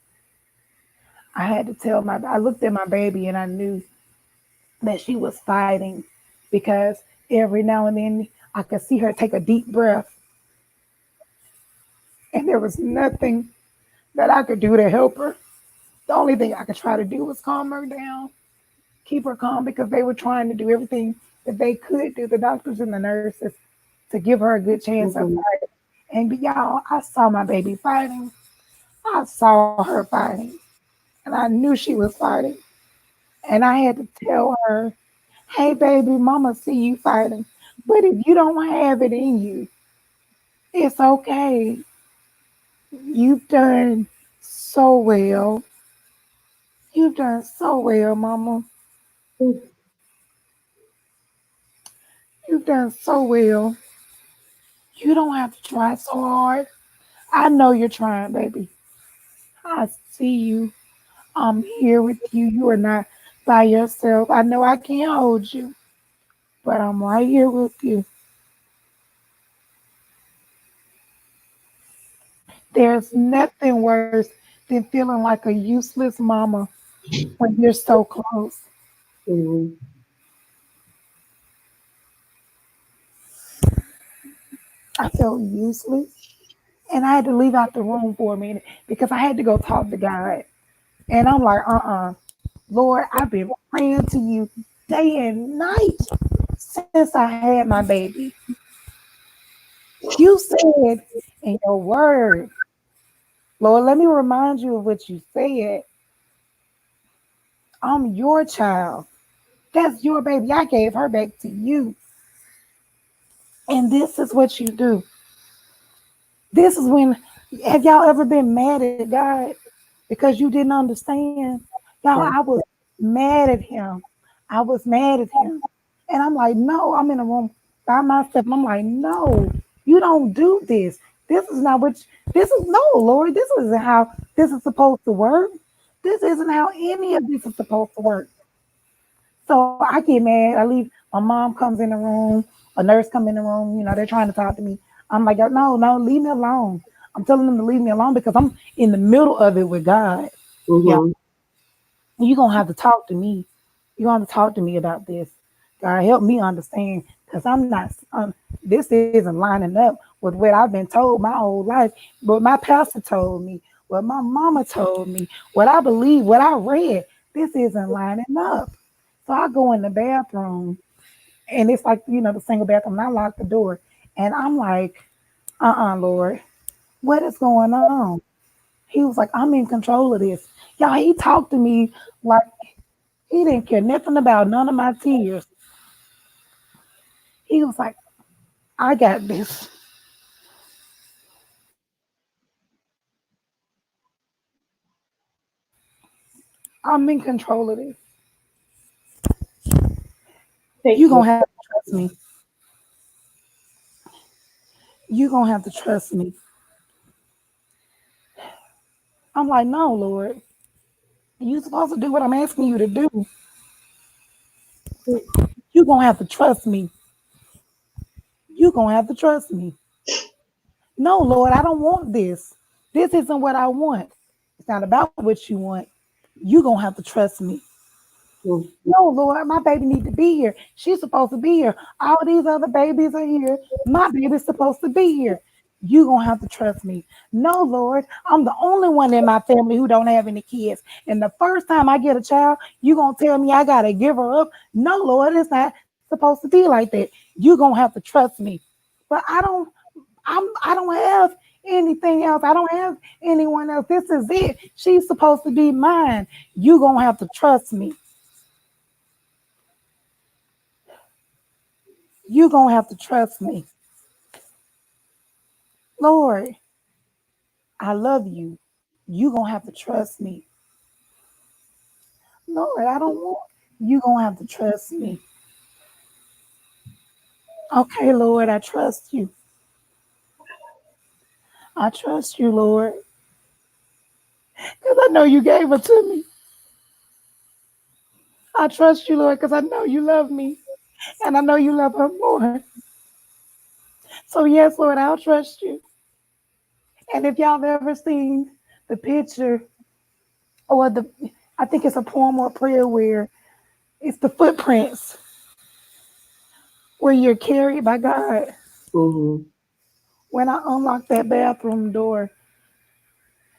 I looked at my baby and I knew that she was fighting because every now and then I could see her take a deep breath, and there was nothing that I could do to help her. The only thing I could try to do was calm her down, keep her calm because they were trying to do everything that they could do, the doctors and the nurses, to give her a good chance of Mhm. fighting. And y'all, I saw my baby fighting. I saw her fighting, and I knew she was fighting. And I had to tell her, hey, baby, mama see you fighting. But if you don't have it in you, it's okay. You've done so well. You've done so well, mama. Mhm. You've done so well. You don't have to try so hard. I know you're trying, baby. I see you. I'm here with you. You are not by yourself. I know I can't hold you, but I'm right here with you. There's nothing worse than feeling like a useless mama when you're so close. Mhm. I felt useless, and I had to leave out the room for a minute because I had to go talk to God. And I'm like, Lord, I've been praying to you day and night since I had my baby. You said in your word, Lord, let me remind you of what you said. I'm your child. That's your baby. I gave her back to you. And this is what you do. This is when, have y'all ever been mad at God because you didn't understand? Y'all, I Yeah. was mad at him. I was mad at him. And I'm like, no, I'm in a room by myself. I'm like, no, you don't do this. This is not what, this is, no, Lord, this isn't how this is supposed to work. This isn't how any of this is supposed to work. So I get mad. I leave. My mom comes in the room. A nurse come in the room. They're trying to talk to me. I'm like, no, no, leave me alone. I'm telling them to leave me alone because I'm in the middle of it with God. Yeah, Mhm. you're gonna have to talk to me. You're gonna have to talk to me about this. God, help me understand because I'm not. This isn't lining up with what I've been told my whole life. What my pastor told me, what my mama told me, what I believe, what I read. This isn't lining up. So I go in the bathroom, and it's like the single bathroom. And I lock the door, and I'm like, Lord, what is going on? He was like, I'm in control of this. Y'all, he talked to me like he didn't care nothing about none of my tears. He was like, I got this. I'm in control of this. Thank You you. gonna have to trust me. You gonna have to trust me. I'm like, no, Lord. You supposed to do what I'm asking you to do. You gonna have to trust me. You gonna have to trust me. No, Lord, I don't want this. This isn't what I want. It's not about what you want. You gonna have to trust me. Mm. No, Lord, my baby need to be here. She's supposed to be here. All these other babies are here. My baby's supposed to be here. You gonna have to trust me. No, Lord, I'm the only one in my family who don't have any kids. And the first time I get a child, you gonna tell me I gotta give her up? No, Lord, it's not supposed to be like that. You gonna have to trust me. But I don't have anything else. I don't have anyone else. This is it. She's supposed to be mine. You gonna have to trust me. You gonna have to trust me. Lord, I love you. You gonna have to trust me. Lord, I don't want you gonna have to trust me. Okay, Lord, I trust you. I trust you, Lord. Because I know you gave her to me. I trust you, Lord, because I know you love me. And I know you love her more. So yes, Lord, I'll trust you. And if y'all have ever seen the picture or I think it's a poem or prayer where it's the footprints where you're carried by God. Mhm. When I unlocked that bathroom door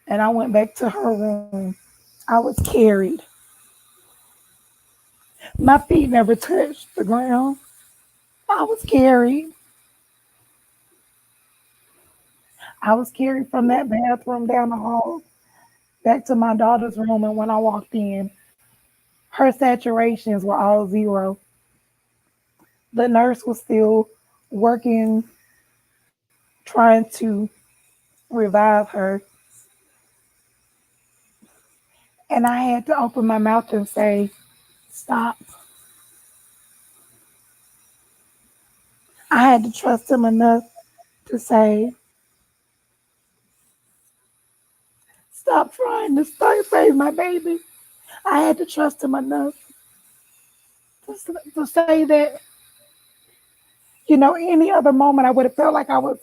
and I went back to her room, I was carried. My feet never touched the ground. I was carried. I was carried from that bathroom down the hall back to my daughter's room. And when I walked in, her saturations were all zero. The nurse was still working, trying to revive her. And I had to open my mouth and say, stop. I had to trust him enough to say, stop trying to save my baby. I had to trust him enough to say that, any other moment I would have felt like I was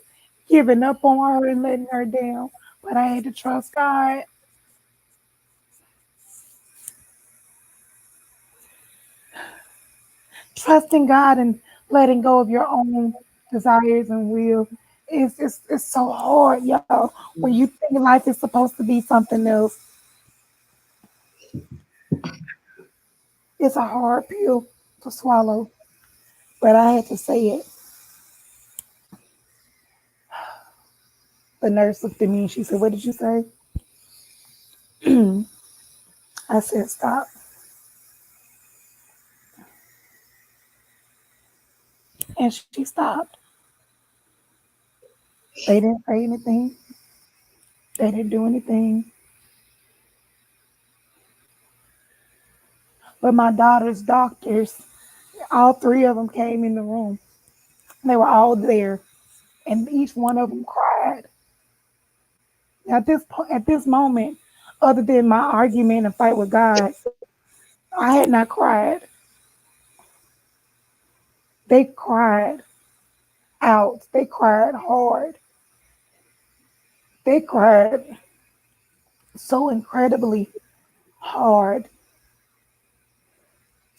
giving up on her and letting her down. But I had to trust God. Trusting God and letting go of your own desires and will it's so hard, y'all. When you think life is supposed to be something else, it's a hard pill to swallow. But I had to say it. The nurse looked at me and she said, "What did you say?" I said, "Stop." And she stopped. They didn't say anything. They didn't do anything. But my daughter's doctors, all three of them came in the room. They were all there, and each one of them cried. At this moment, other than my argument and fight with God, I had not cried. They cried. out. They cried hard. They cried so incredibly hard.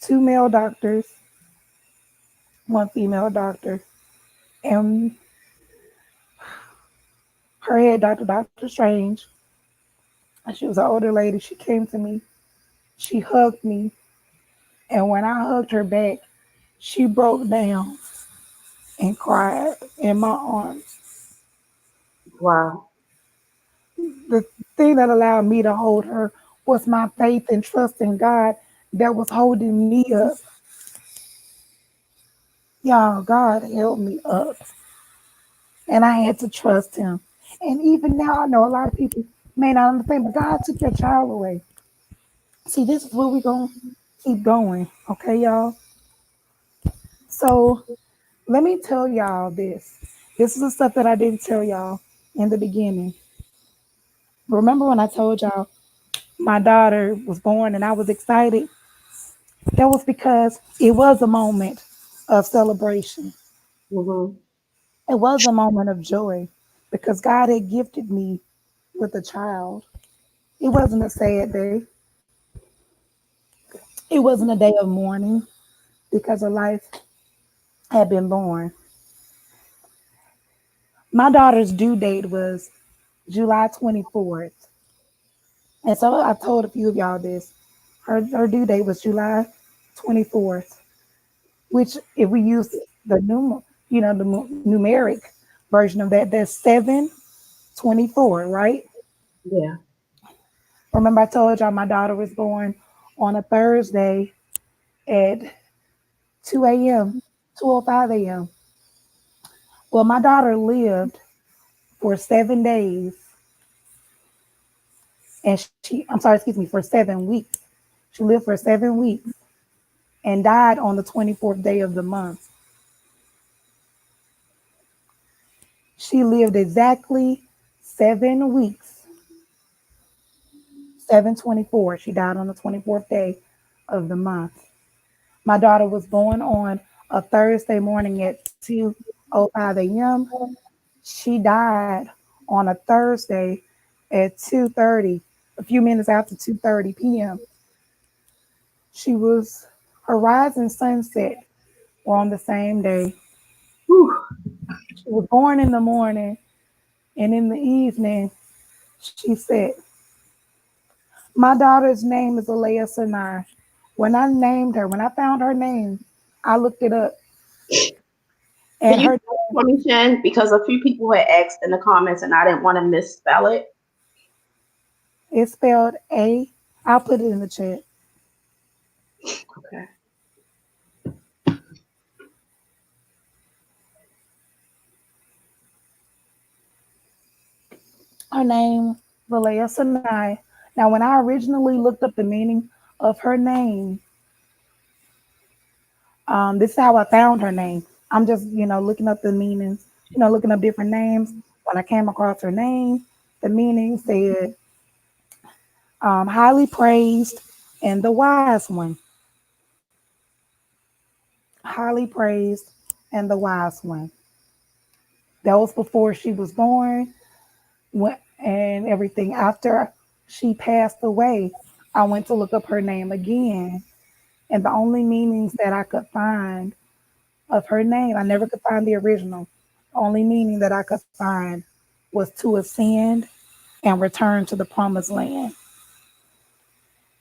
Two male doctors, one female doctor, and her head doctor, Dr. Strange. She was an older lady. She came to me. She hugged me. And when I hugged her back, she broke down and cried in my arms. Wow. The thing that allowed me to hold her was my faith and trust in God that was holding me up. Y'all, God held me up. And I had to trust him. And even now, I know a lot of people may not understand, but God took your child away. See, this is where we're going to keep going. Okay, y'all? So let me tell y'all this. This is the stuff that I didn't tell y'all in the beginning. Remember when I told y'all my daughter was born and I was excited? That was because it was a moment of celebration. Mhm. It was a moment of joy because God had gifted me with a child. It wasn't a sad day. It wasn't a day of mourning because a life had been born. My daughter's due date was July 24th. And so I told a few of y'all this. Her due date was July 24th, which if we use the numeric version of that, that's 7/24, right? Yeah. Remember I told y'all my daughter was born on a Thursday at 2 a.m., 2:05 a.m. Well, my daughter lived for 7 days and I'm sorry, excuse me, for 7 weeks. She lived for 7 weeks and died on the 24th day of the month. She lived exactly 7 weeks, 7/24. She died on the 24th day of the month. My daughter was born on a Thursday morning at 2:05 a.m. She died on a Thursday at 2:30, a few minutes after 2:30 p.m. She was her rise and sunset were on the same day. Whew. She was born in the morning, and in the evening, she said, "My daughter's name is Aleiya Sinai." When I named her, when I found her name, I looked it up, Can and you her spell it for me, Shen? Because a few people had asked in the comments and I didn't want to misspell it. is spelled A. I'll put it in the chat. Okay. Her name, Aleiya Sinai. Now, when I originally looked up the meaning of her name, this is how I found her name. I'm just, looking up the meanings, looking up different names. When I came across her name, the meaning said, highly praised and the wise one. Highly praised and the wise one. That was before she was born and everything. After she passed away, I went to look up her name again. And the only meanings that I could find of her name, I never could find the original. The only meaning that I could find was to ascend and return to the promised land.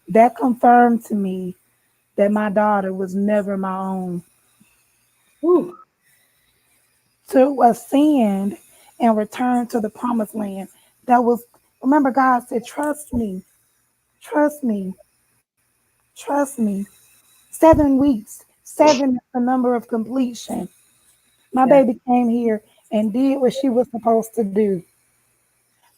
That confirmed to me that my daughter was never my own. Whew. To ascend and return to the promised land. That was, remember, God said, trust me, trust me. 7 weeks, seven is the number of completion. My Yeah. baby came here and did what she was supposed to do.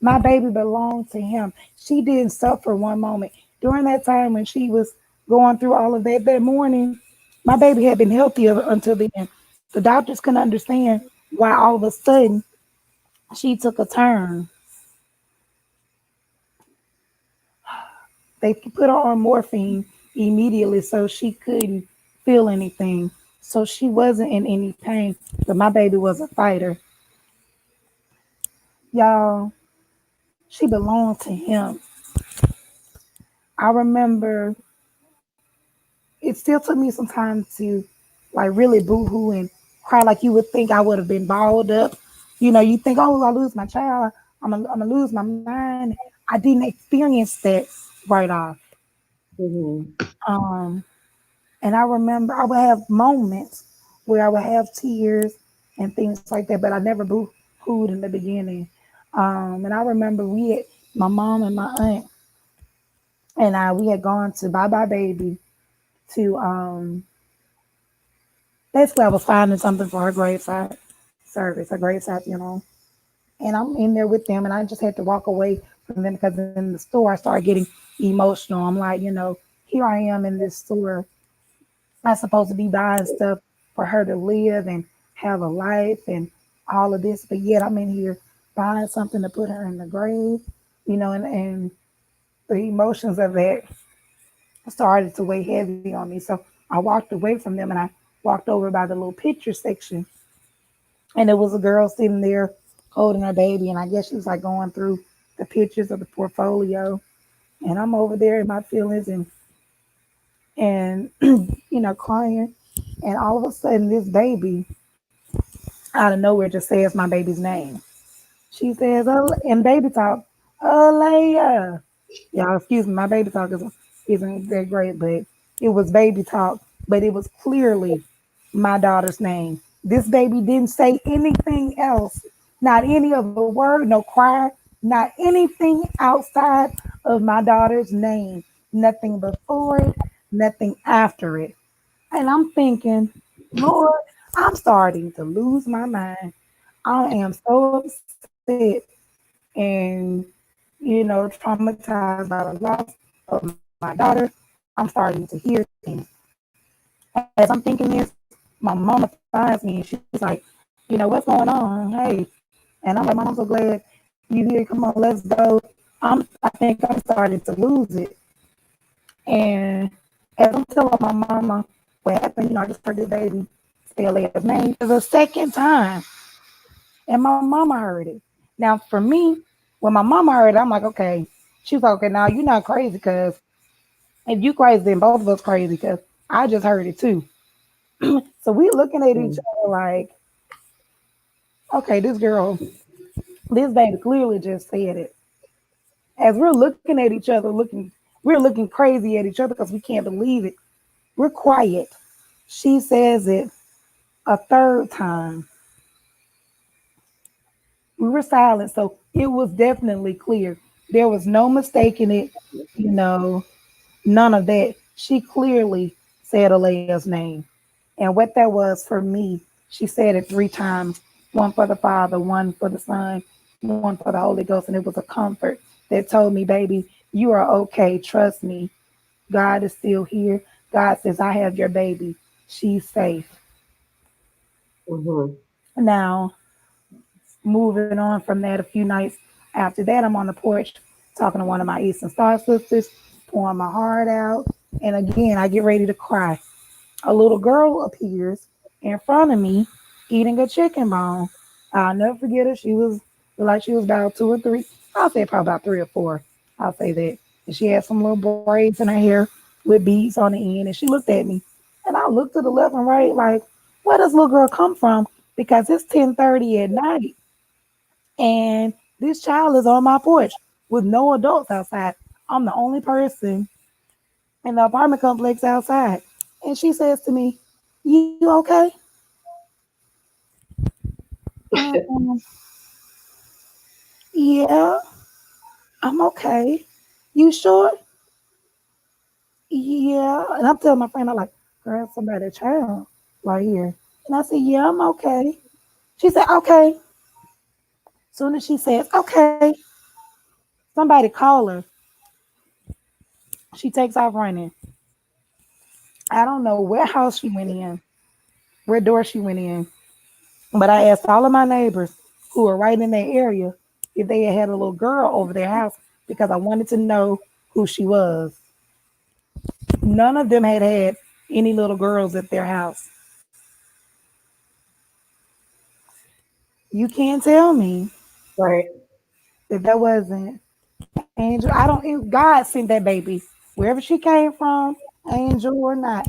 My baby belonged to him. She didn't suffer one moment. During that time when she was going through all of that morning, my baby had been healthy until the end. The doctors couldn't understand why all of a sudden she took a turn. They put her on morphine immediately so she couldn't feel anything. So she wasn't in any pain, but my baby was a fighter. Y'all, she belonged to him. I remember it still took me some time to like really boo-hoo and cry like you would think I would have been balled up. You know, you think, oh, I lose my child, I'm gonna lose my mind. I didn't experience that right off. Mhm. Um, and I remember I would have moments where I would have tears and things like that, but I never boo-hooed in the beginning. And I remember my mom and my aunt and we had gone to Bye Bye Baby to basically I was finding something for her graveside service, her graveside funeral. And I'm in there with them and I just had to walk away from them because in the store I started getting emotional. I'm like, here I am in this store. I'm supposed to be buying stuff for her to live and have a life and all of this, but yet I'm in here buying something to put her in the grave, and the emotions of that started to weigh heavy on me. So I walked away from them and I walked over by the little picture section. And there was a girl sitting there holding her baby. And I guess she was like going through the pictures of the portfolio. And I'm over there in my feelings and crying. And all of a sudden, this baby out of nowhere just says my baby's name. She says, oh, in baby talk, Aleiya. Y'all, excuse me, my baby talk isn't that great, but it was baby talk, but it was clearly my daughter's name. This baby didn't say anything else, not any other word, no cry, not anything outside of my daughter's name, nothing before it, nothing after it. And I'm thinking, Lord, I'm starting to lose my mind. I am so upset and, traumatized by the loss of my daughter. I'm starting to hear things. As I'm thinking this, my mama finds me and she's like, what's going on? Hey. And I'm like, Mom, I'm so glad you here. Come on, let's go. I think I'm starting to lose it. And as I'm telling my mama what happened, I just heard this baby say Aliyah's name for the second time. And my mama heard it. Now, for me, when my mama heard it, I'm like, okay. She was like, okay, now you're not crazy because if you crazy, then both of us crazy because I just heard it too. So we looking at each Mhm. other like, okay, this baby clearly just said it. As we're looking at each other, we're looking crazy at each other because we can't believe it. We're quiet. She says it a third time. We were silent, so it was definitely clear. There was no mistaking it, you know, none of that. She clearly said Alea's name. And what that was for me, she said it three times, one for the Father, one for the Son, one for the Holy Ghost. And it was a comfort that told me, baby, you are okay. Trust me. God is still here. God says, I have your baby. She's safe. Mhm. Now, moving on from that, a few nights after that, I'm on the porch talking to one of my Eastern Star sisters, pouring my heart out. And again, I get ready to cry. A little girl appears in front of me eating a chicken bone. I'll never forget her. She was like she was about two or three. I'll say probably about three or four. I'll say that. And she had some little braids in her hair with beads on the end. And she looked at me. And I looked to the left and right like, where does little girl come from? Because it's 10:30 at night and this child is on my porch with no adults outside. I'm the only person in the apartment complex outside. And she says to me, you okay? Um, yeah, I'm okay. You sure? Yeah. And I'm telling my friend, I'm like, girl, somebody child right here. And I said, yeah, I'm okay. She said, okay. Soon as she says, okay, somebody call her. She takes off running. I don't know what house she went in, what door she went in. But I asked all of my neighbors who were right in that area if they had a little girl over their house because I wanted to know who she was. None of them had any little girls at their house. You can't tell me Right. that that wasn't Angel. I don't. God sent that baby wherever she came from, angel or not.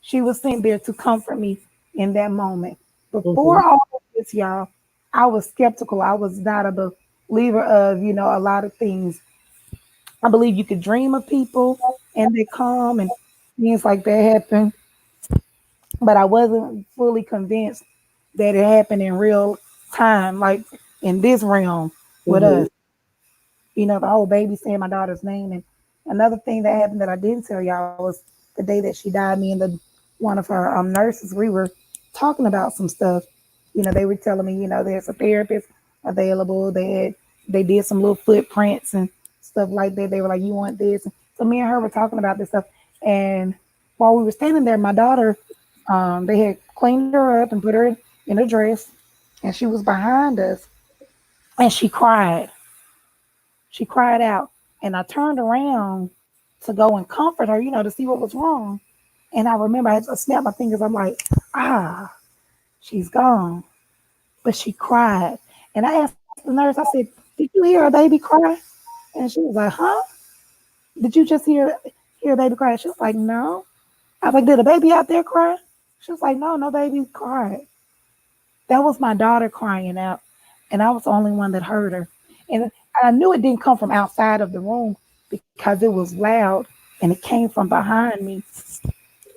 She was sent there to comfort me in that moment. Before Mhm. all of this, y'all, I was skeptical. I was not a believer of a lot of things. I believe you could dream of people and they come and things like that happen, but I wasn't fully convinced that it happened in real time, like in this realm with Mhm. us. The whole baby saying my daughter's name. And another thing that happened that I didn't tell y'all was the day that she died. Me and the one of her nurses, we were talking about some stuff. They were telling me, there's a therapist available. They did some little footprints and stuff like that. They were like, you want this? So me and her were talking about this stuff. And while we were standing there, my daughter, they had cleaned her up and put her in a dress, and she was behind us, and she cried. She cried out, and I turned around to go and comfort her, to see what was wrong. And I remember I snapped my fingers. I'm like, ah, she's gone. But she cried. And I asked the nurse, I said, did you hear a baby cry? And she was like, huh? Did you just hear a baby cry? She was like, no. I was like, did a baby out there cry? She was like, no, no baby cried. That was my daughter crying out. And I was the only one that heard her. And I knew it didn't come from outside of the room because it was loud and it came from behind me.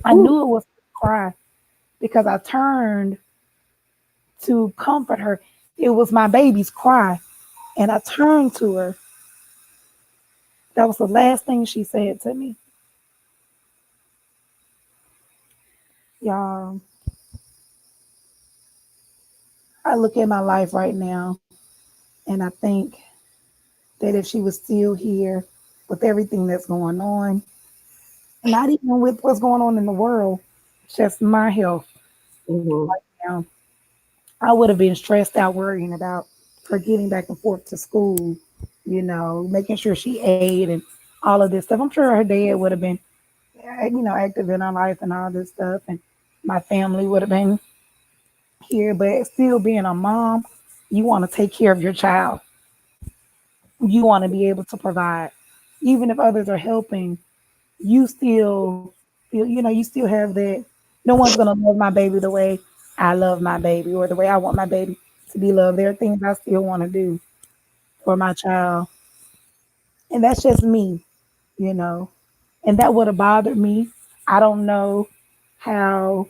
I Ooh. knew it was a cry because I turned to comfort her. It was my baby's cry. And I turned to her. That was the last thing she said to me. Y'all, I look at my life right now and I think that if she was still here with everything that's going on, not even with what's going on in the world, just my health Mhm. now, I would have been stressed out worrying about her getting back and forth to school, making sure she ate and all of this stuff. I'm sure her dad would have been, active in her life and all this stuff, and my family would have been here. But still, being a mom, you want to take care of your child. You want to be able to provide, even if others are helping. You still feel, you still have that. No one's gonna love my baby the way I love my baby or the way I want my baby to be loved. There are things I still want to do for my child, and that's just me, you know. And that would have bothered me. I don't know how,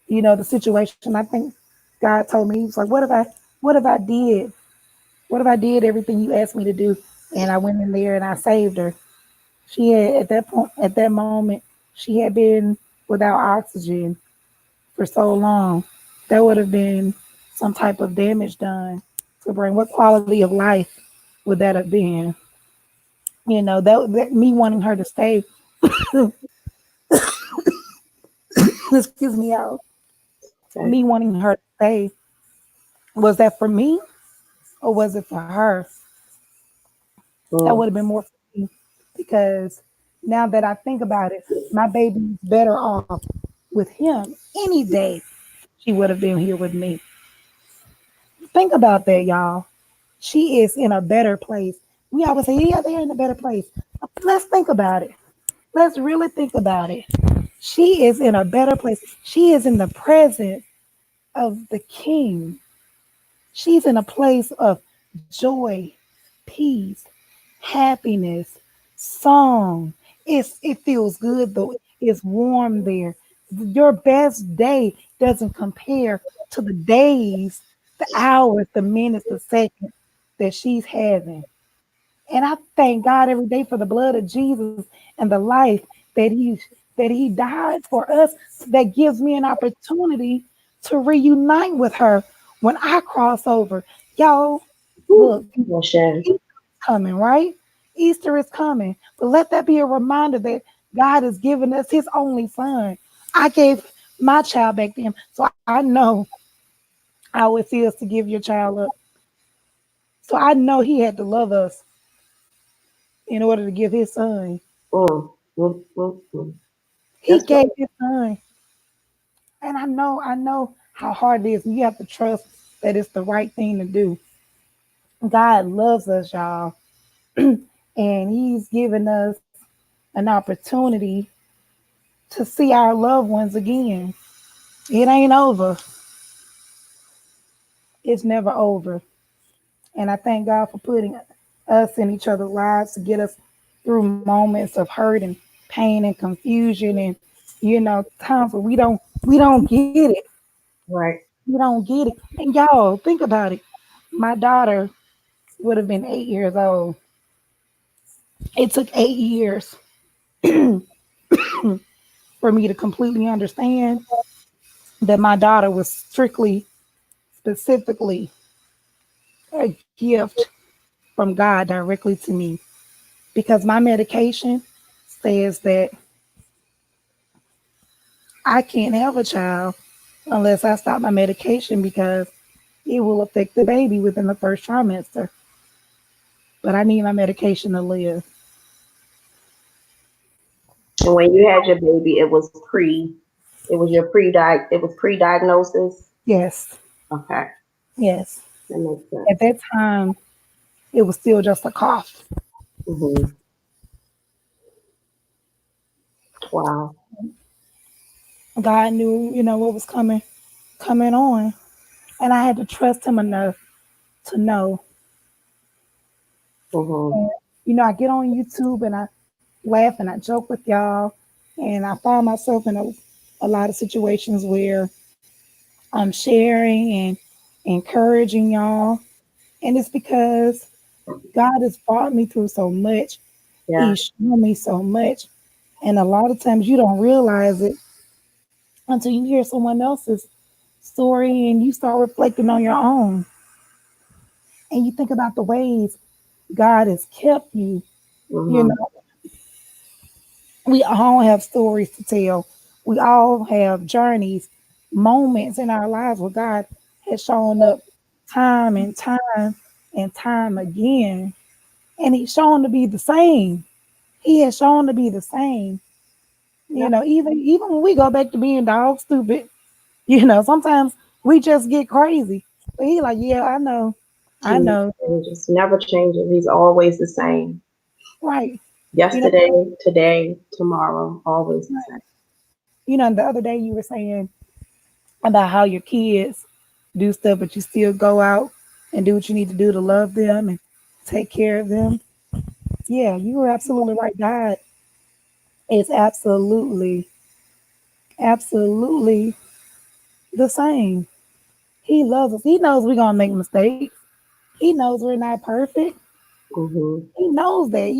the situation. I think God told me He was like, what if I did, what if I did everything you asked me to do, and I went in there and I saved her. She had at that point, at that moment, she had been without oxygen for so long. There would have been some type of damage done to bring. What quality of life would that have been? That me wanting her to stay. Excuse me, out. Okay. Me wanting her to stay. Was that for me or was it for her? That would Mm. have been more for me because now that I think about it, my baby's better off with him any day. She would have been here with me. Think about that, y'all. She is in a better place. We always say, yeah, they're in a better place. Let's think about it. Let's really think about it. She is in a better place. She is in the presence of the King. She's in a place of joy, peace, happiness, song. It feels good though. It's warm there. Your best day doesn't compare to the days, the hours, the minutes, the seconds that she's having. And I thank God every day for the blood of Jesus and the life that he died for us that gives me an opportunity to reunite with her when I cross over. Y'all, look, Ooh. Well, Shan. Easter is coming, right? Easter is coming. But let that be a reminder that God has given us his only son. I gave my child back to him. So I know how it feels to give your child up. So I know he had to love us in order to give his son. Mm. Mm. Mm. Mm. He That's gave right. his son. And I know how hard it is. You have to trust. that it's the right thing to do. God loves us, y'all, and He's given us an opportunity to see our loved ones again. It ain't over. It's never over. And I thank God for putting us in each other's lives to get us through moments of hurt and pain and confusion and times where we don't get it. Right. We don't get it. And y'all think about it. My daughter would have been 8 years old. It took 8 years for me to completely understand that my daughter was strictly, specifically a gift from God directly to me because my medication says that I can't have a child unless I stop my medication because it will affect the baby within the first trimester. But I need my medication to live. And when you had your baby, it was your it was pre-diagnosis. Yes, Okay, yes. that makes At sense. that time, it was still just a cough. Hmm. Wow. God knew, what was coming on. And I had to trust him enough to know. Hmm. And, I get on YouTube and I laugh and I joke with y'all. And I find myself in a lot of situations where I'm sharing and encouraging y'all. And it's because God has brought me through so much. Yeah. He's shown me so much. And a lot of times you don't realize it until you hear someone else's story and you start reflecting on your own. And you think about the ways God has kept you. You Hmm. know, we all have stories to tell. We all have journeys, moments in our lives where God has shown up time and time and time again. And He's shown to be the same. He has shown to be the same. Yeah. Even when we go back to being dog stupid, sometimes we just get crazy. But He like, yeah, I know. I He, know. he just never changes. He's always the same. Right. You know, Yesterday, today, tomorrow, always the same. the other day you were saying about how your kids do stuff, but you still go out and do what you need to do to love them and take care of them. Yeah, you were absolutely right. God is absolutely the same. He loves us. He knows we're gonna make mistakes. He knows we're not perfect. Hmm. He knows that.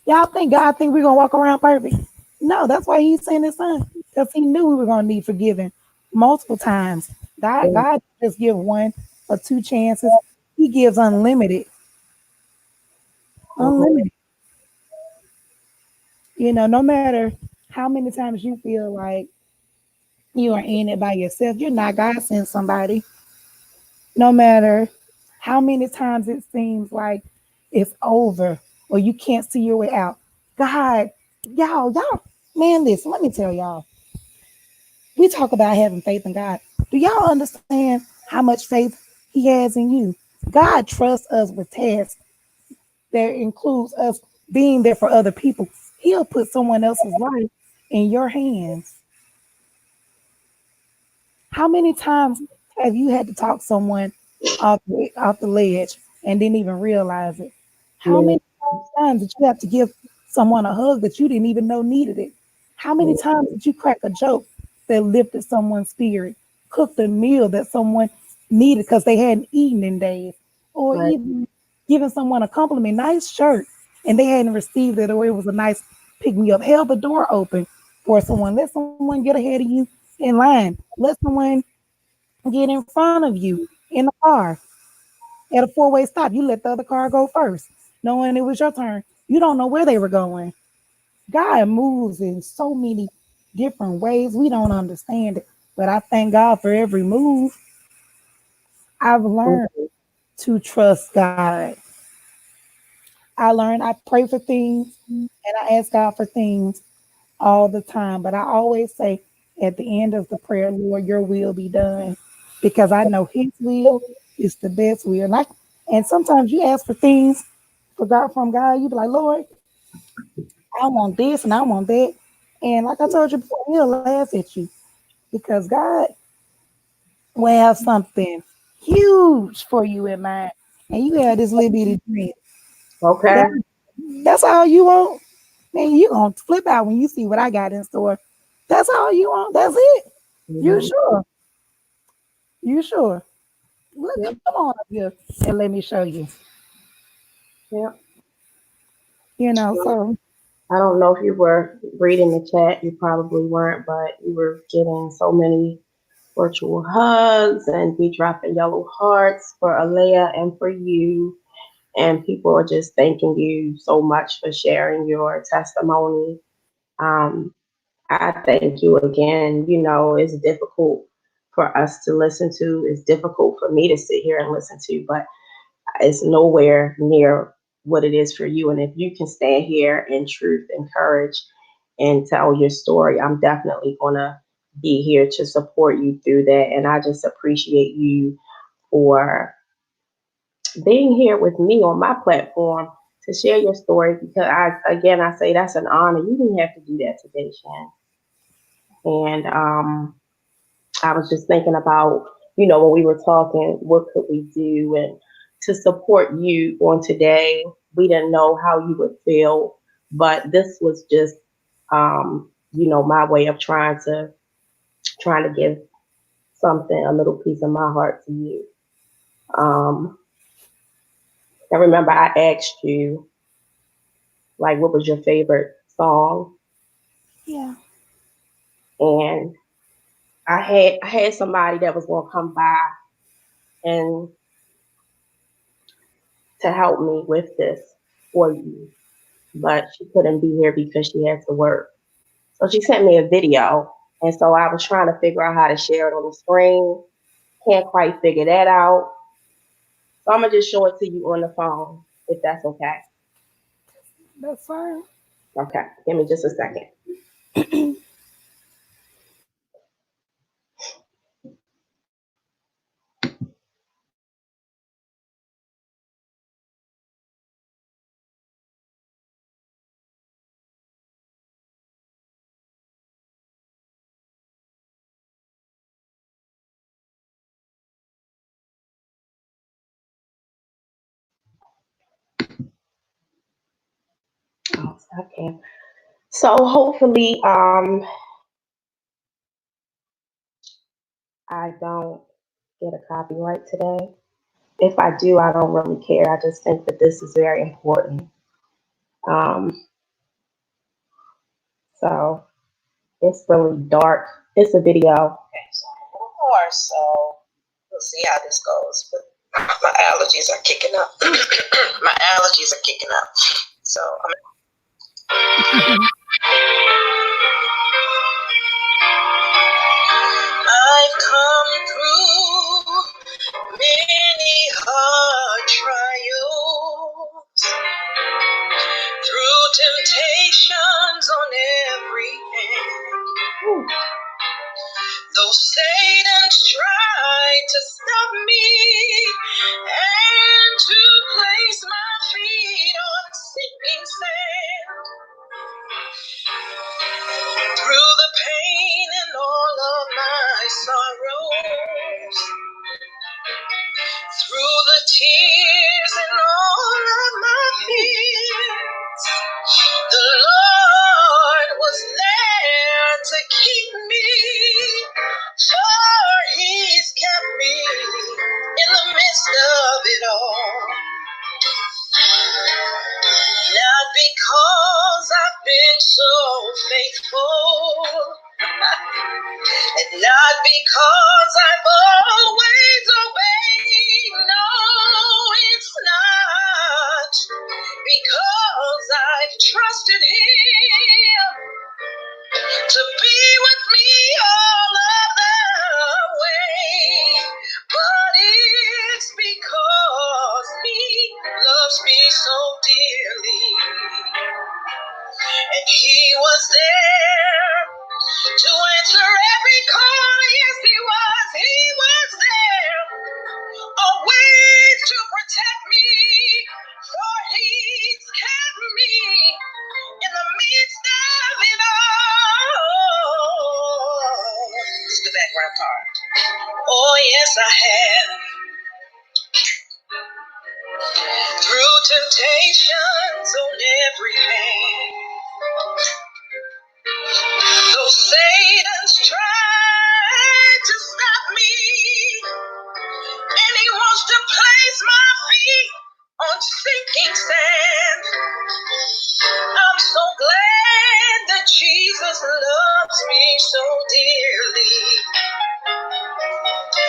Y'all think God think we're gonna walk around perfect? No, that's why He sent His Son because He knew we were gonna need forgiving multiple times. God, Yeah. God just give one or two chances. He gives unlimited, Hmm. unlimited. No matter how many times you feel like you are in it by yourself, you're not. God sent somebody. No matter how many times it seems like it's over or you can't see your way out, God, y'all, man, listen, let me tell y'all. We talk about having faith in God. Do y'all understand how much faith He has in you? God trusts us with tasks that includes us being there for other people. He'll put someone else's life in your hands. How many times have you had to talk someone off the ledge and didn't even realize it? How Yeah. many times did you have to give someone a hug that you didn't even know needed it? How many times did you crack a joke that lifted someone's spirit, cooked a meal that someone needed because they hadn't eaten in days, or Right. even giving someone a compliment, nice shirt, and they hadn't received it, or it was a nice pick me up, held the door open for someone, let someone get ahead of you in line, let someone get in front of you in the car at a four-way stop. You let the other car go first, knowing it was your turn. You don't know where they were going. God moves in so many different ways. We don't understand it. But I thank God for every move. I've learned Mhm. to trust God. I pray for things and I ask God for things all the time. But I always say at the end of the prayer, Lord, your will be done. Because I know His will It's the best will. And sometimes you ask for things for God from God. You be like, Lord, I want this and I want that. And like I told you before, He'll laugh at you because God will have something huge for you in mind, and you have this little bitty dream. That Okay. that's all you want. Man, you gonna flip out when you see what I got in store. That's all you want. That's it. You Hmm. sure? You sure? Look, Yeah. come on up here and let me show you. Yeah. Well, So I don't know if you were reading the chat. You probably weren't, but you were getting so many virtual hugs and be dropping yellow hearts for Aleiya and for you. And people are just thanking you so much for sharing your testimony. Um, I thank you again. You know, it's difficult for us to listen to. It's difficult for me to sit here and listen to, but it's nowhere near what it is for you. And if you can stand here in truth and courage and tell your story, I'm definitely going to be here to support you through that. And I just appreciate you for being here with me on my platform to share your story because I say that's an honor. You didn't have to do that today, Shan. And I was just thinking about, when we were talking, what could we do and to support you on today. We didn't know how you would feel, but this was just, my way of trying to give something, a little piece of my heart to you. Um, I remember I asked you, like, what was your favorite song? yeah, And I had somebody that was gonna come by and to help me with this for you, but she couldn't be here because she had to work. So she sent me a video, and so I was trying to figure out how to share it on the screen. Can't quite figure that out. So I'm gonna just show it to you on the phone, if that's okay. that's fine. Okay, give me just a second. Oh, okay. So hopefully, I don't get a copyright today. If I do, I don't really care. I just think that this is very important. Um, so it's really dark. It's a video. Okay, so more, so we'll see how this goes. But my allergies are kicking up. My allergies are kicking up. So I've come through many hard trials, through temptations on every hand. Though Satan tried to stop me and to place my feet on sinking sand, through the pain and all of my sorrows, through the tears and all of my fears, the Lord was there to keep me, for He's kept me in the midst of it all. Not because I've been so faithful, and not because I've always obeyed. No, it's not because I've trusted Him to be with me all of the way. But it's because He loves me so dearly. And He was there to answer every call. Yes, He was. He was there. Oh, kept me in the midst of it all. This is the background part. Oh, yes, I have. Through temptations on every hand. Though Satan's tried to stop me, and he wants to place my feet on sinking sand. I'm so glad that Jesus loves me so dearly,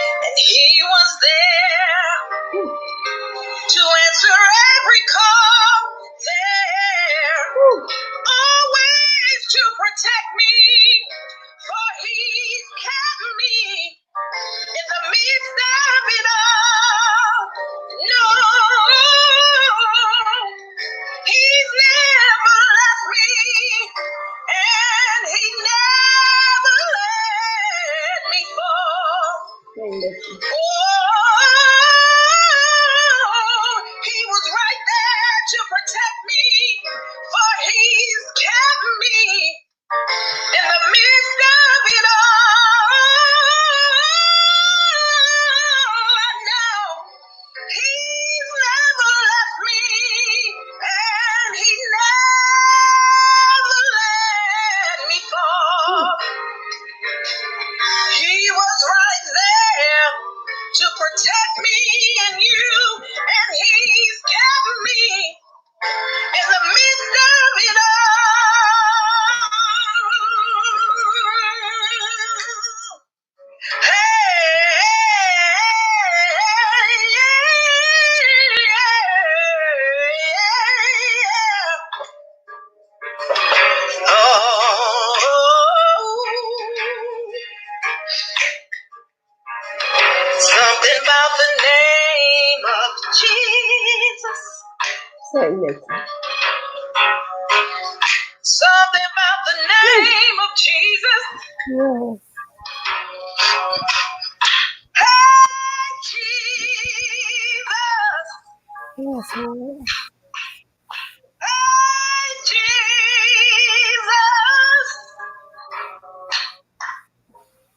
and he was there to answer every call, there always to protect me, for he's kept me in the midst of it all. No, he's never left me, and he never let me fall. Oh, he was right there to protect me, for he's kept me in the midst of it all. I know he's never left me, and he never let me fall. He was right there to protect me and you, and he's kept me in the midst of it all. Something about the name of Jesus. Something about the name of Jesus. Yes. Hey, Jesus. Yes, Lord. Hey, Jesus.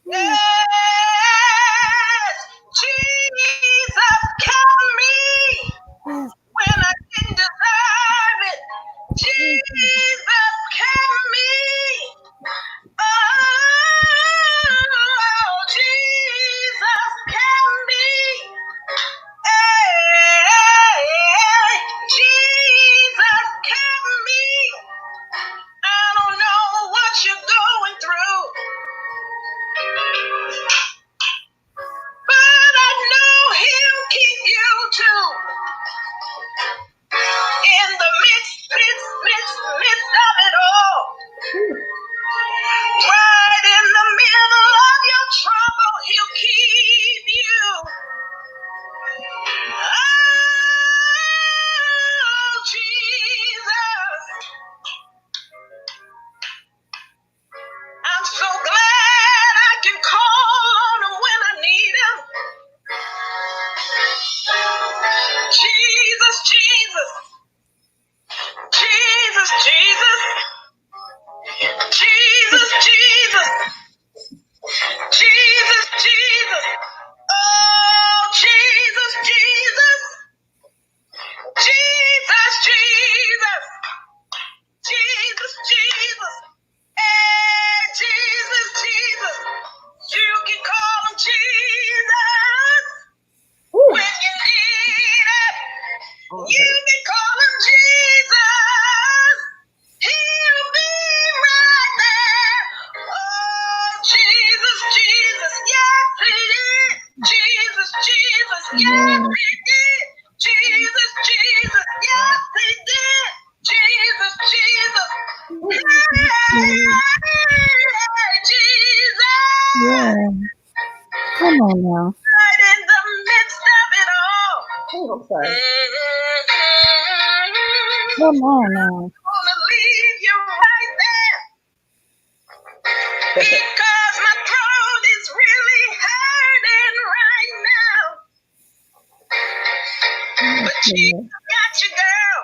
Yes. Yes, Jesus kept me Yes. when I didn't deserve it. Jesus kept me. Oh, Jesus kept me. Hey, Jesus kept me. I don't know what you're going through, but I know he'll keep you too. In the midst of it all. Right in the middle of your trouble, he'll keep you. Oh, Jesus. I'm so glad I can call on him when I need him. Jesus, Jesus. Jesus, Jesus. Jesus, Jesus. Jesus, Jesus. Oh, Jesus, Jesus. Jesus, Jesus. Jesus, Jesus. Hey, Jesus, Jesus. You can call him Jesus when you need it. You can call him Jesus. He'll be right there. Oh, Jesus, Jesus. Yes, he did. Jesus, Jesus. Yes, he did. Jesus, Jesus. Yes, he did. Jesus, Jesus. Hey, Jesus. Yeah. Come on now. Right in the midst of it all. Oh, I'm sorry. Mm-hmm. Come on now. Gonna leave you right there because my throat is really hurting right now. But Jesus got you, girl.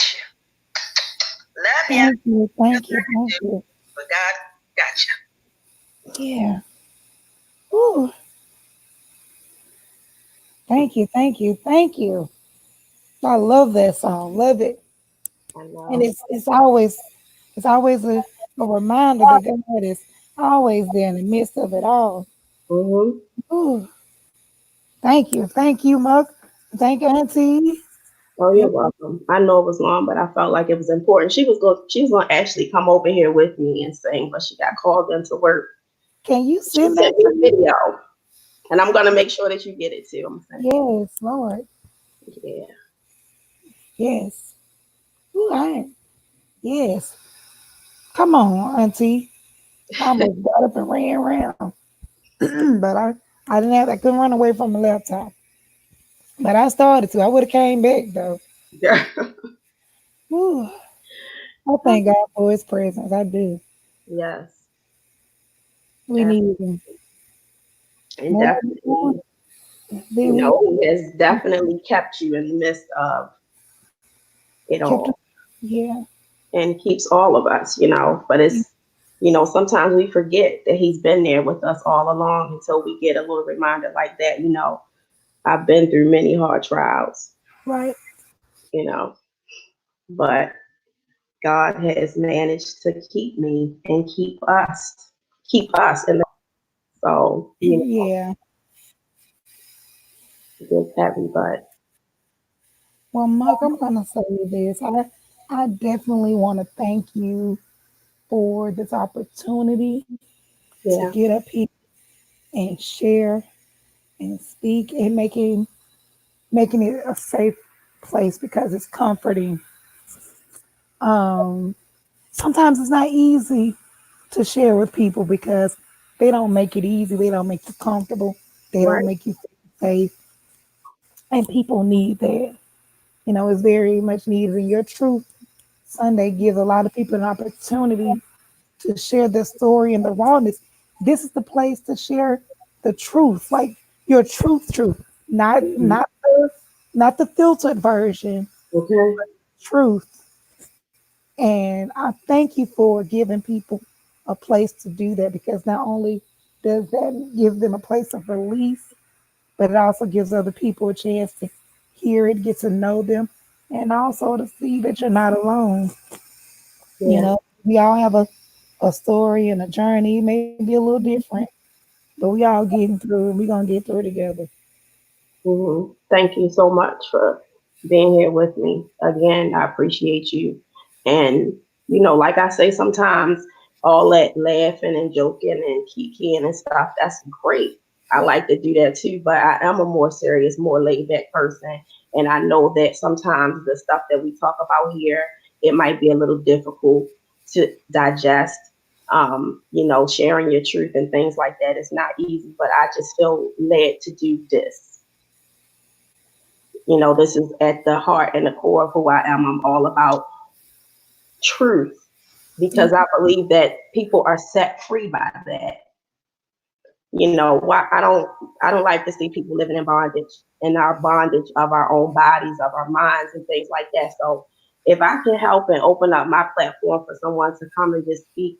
you. Love you. Thank you. Just Thank you. like I Thank do. you. But God got you. Yeah. Ooh. Thank you. Thank you. Thank you. I love that song. Love it. I And know. it's always a reminder that God is always there in the midst of it all. Mm-hmm. Ooh. Thank you. Thank you, Muck. Thank you, Auntie. Oh, you're welcome. I know it was long, but I felt like it was important. She was going to actually come over here with me and sing, but she got called into work. Can you She send that sent me to a me? video, and I'm going to make sure that you get it too. I'm gonna send Yes, Lord. it. Yeah. Yes. Ooh, yes. Come on, Auntie. I almost got up and ran around. But I didn't have I couldn't run away from the laptop. But I started to. I would have came back though. Yeah. Ooh, I thank God for his presence. I do. Yes. We Ab- need him. And More than before, definitely, then we he has definitely kept you in the midst of it kept him. all Yeah. and keeps all of us, but sometimes we forget that he's been there with us all along until we get a little reminder like that. I've been through many hard trials, Right. you know, but God has managed to keep me and keep us. And so, Yeah. it's heavy, but Well, Mark, I'm gonna say this. I definitely want to thank you for this opportunity to yeah, get up here and share and speak and making it a safe place because it's comforting. Um, Sometimes it's not easy to share with people because they don't make it easy. They don't make you comfortable. They don't right, make you feel safe. And people need that. It's very much needed. And your truth Sunday gives a lot of people an opportunity to share their story and the rawness. This is the place to share the truth, like your truth, not mhm, not the filtered version, okay, truth. And I thank you for giving people a place to do that because not only does that give them a place of release, but it also gives other people a chance to hear it, get to know them, and also to see that you're not alone. yeah. We all have a story and a journey, maybe a little different, but we all getting through and we're going to get through together. Thank you so much for being here with me. Again, I appreciate you. And, like I say sometimes, all that laughing and joking and kikiing and stuff, that's great. I like to do that too, but I am a more serious, more laid back person. And I know that sometimes the stuff that we talk about here, it might be a little difficult to digest. Sharing your truth and things like that is not easy, but I just feel led to do this. This is at the heart and the core of who I am. I'm all about truth because I believe that people are set free by that. Why I don't like to see people living in bondage, in our bondage of our own bodies, of our minds and things like that. So if I can help and open up my platform for someone to come and just speak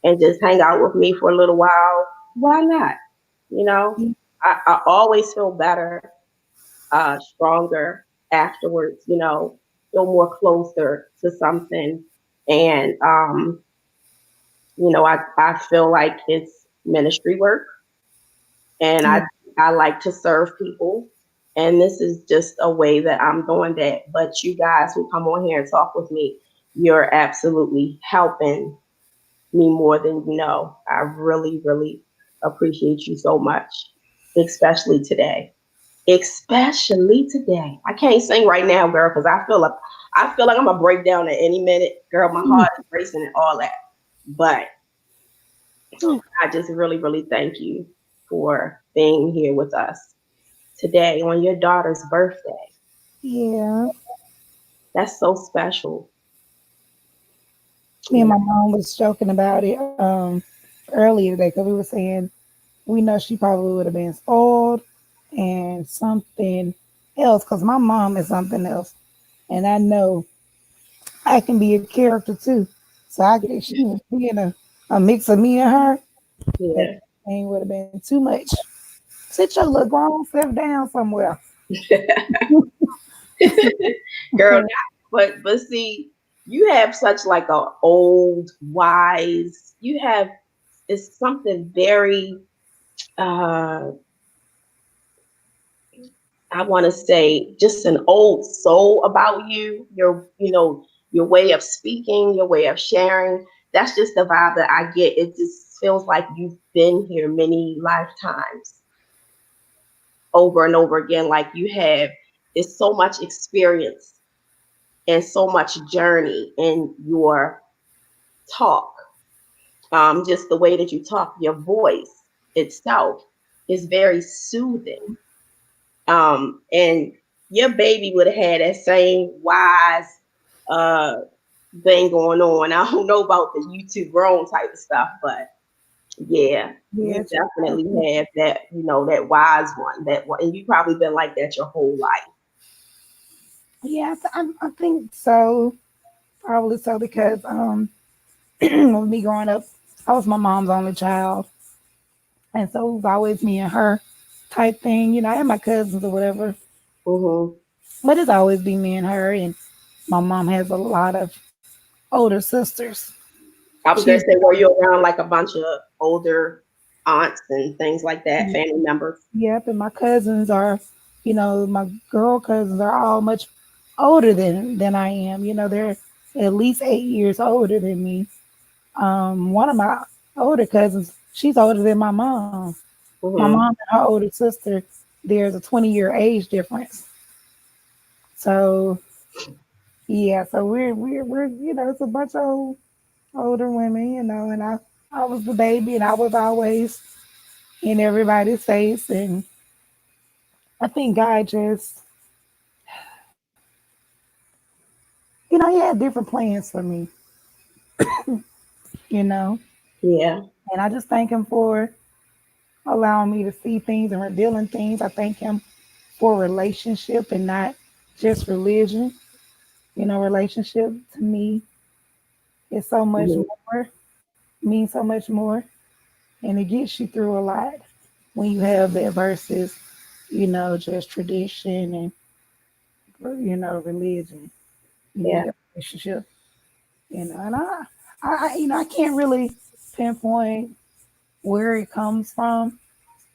and just hang out with me for a little while, why not? You know, I always feel better, stronger afterwards, feel more closer to something. And, I feel like it's ministry work and Yeah, I like to serve people. And this is just a way that I'm doing that. But you guys who come on here and talk with me, you're absolutely helping me more than you know. I really, really appreciate you so much, especially today. Especially today. I can't sing right now, girl, because I feel like I'm gonna break down at any minute. Girl, my heart is racing and all that. But I just really, really thank you for being here with us today on your daughter's birthday. yeah. That's so special. Me and my mom was joking about it earlier today because we were saying we know she probably would have been spoiled and something else because my mom is something else. And I know I can be a character too. So I could she was being a mix of me and her. That Yeah. thing would have been too much. Sit your little grown self down somewhere. Girl, but see, you have such like a old, wise. You have it's something very uh I want to say just an old soul about you. Your way of speaking, your way of sharing. That's just the vibe that I get. It just feels like you've been here many lifetimes over and over again. Like you have, it's so much experience and so much journey in your talk. Just the way that you talk, your voice itself is very soothing. And your baby would have had that same wise uh thing going on. I don't know about the you two grown type of stuff, but yeah, Yeah, you definitely have that, that wise one. That one, and you probably been like that your whole life. yeah, I think so. Probably so because with me growing up, I was my mom's only child, and so it was always me and her type thing. You know, I had my cousins or whatever, Hmm. but it's always be me and her. And my mom has a lot of older sisters. I was She's gonna say, were you around like a bunch of older aunts and things like that, family members? Yep, and my cousins are, my girl cousins are all much older than I am. You know, they're at least 8 years older than me. One of my older cousins, she's older than my mom. My mom Hmm. and her older sister, there's a 20-year age difference. So yeah, so we're it's a bunch of older women, and I was the baby, and I was always in everybody's face, and I think God just, he had different plans for me, you know, Yeah. and I just thank him for allowing me to see things and revealing things. I thank him for relationship and not just religion. You know, relationship to me is so much Hmm. more, means so much more, and it gets you through a lot when you have that versus, just tradition and, religion. You Yeah. need a relationship, and I can't really pinpoint where it comes from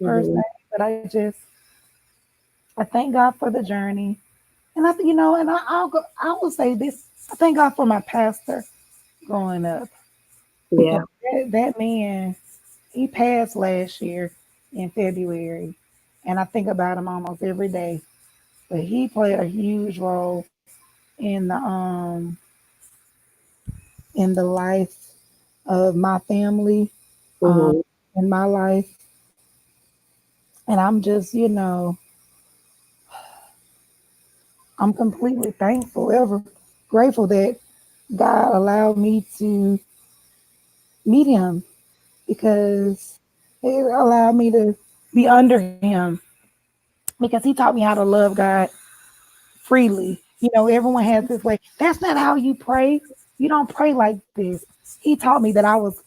per se, Hmm. but I thank God for the journey. And I will say this: I thank God for my pastor growing up because Yeah. that man, he passed last year in February, and I think about him almost every day. But he played a huge role in the life of my family, um, Hmm. in my life, and I'm just I'm completely thankful, ever grateful that God allowed me to meet him because it allowed me to be under him because he taught me how to love God freely. Everyone has this way. That's not how you pray. You don't pray like this. He taught me that I was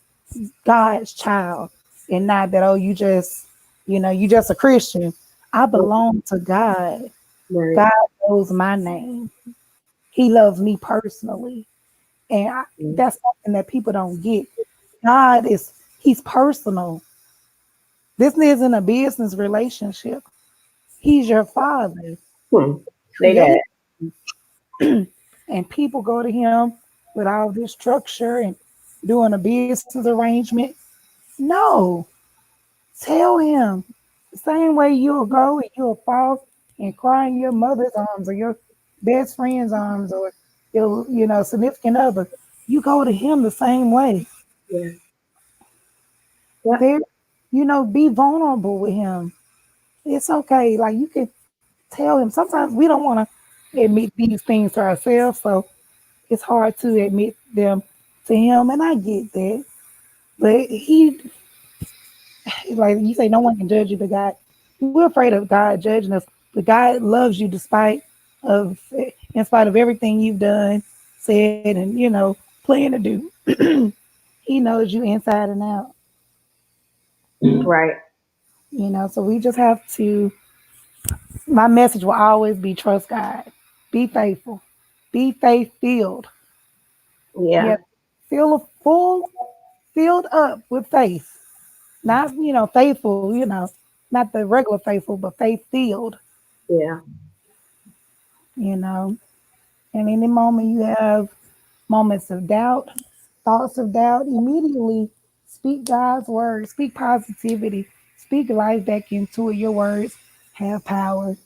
God's child and not that, oh, you just a Christian. I belong to God. Right. God knows my name. He loves me personally. And that's something that people don't get. He's personal. This isn't a business relationship. He's your father, Hmm. Say created, that. and people go to him with all this structure and doing a business arrangement. No, tell him the same way you'll go and you'll fall and cry in your mother's arms or your best friend's arms or your significant other. You go to him the same way. Yeah. Yeah. There, be vulnerable with him. It's okay. Like you can tell him. Sometimes we don't want to admit these things to ourselves, so it's hard to admit them to him, and I get that. But like you say, no one can judge you but God. We're afraid of God judging us, but God loves you in spite of everything you've done. said and, plan to do. He knows you inside and out, Right. so we just have to, my message will always be trust God, be faithful, be faith filled. Yeah. Yeah, filled up with faith. Not, faithful, not the regular faithful, but faith filled, Yeah. you know. And any moment you have moments of doubt, thoughts of doubt, immediately speak God's word, speak positivity, speak life back into it. Your words have power.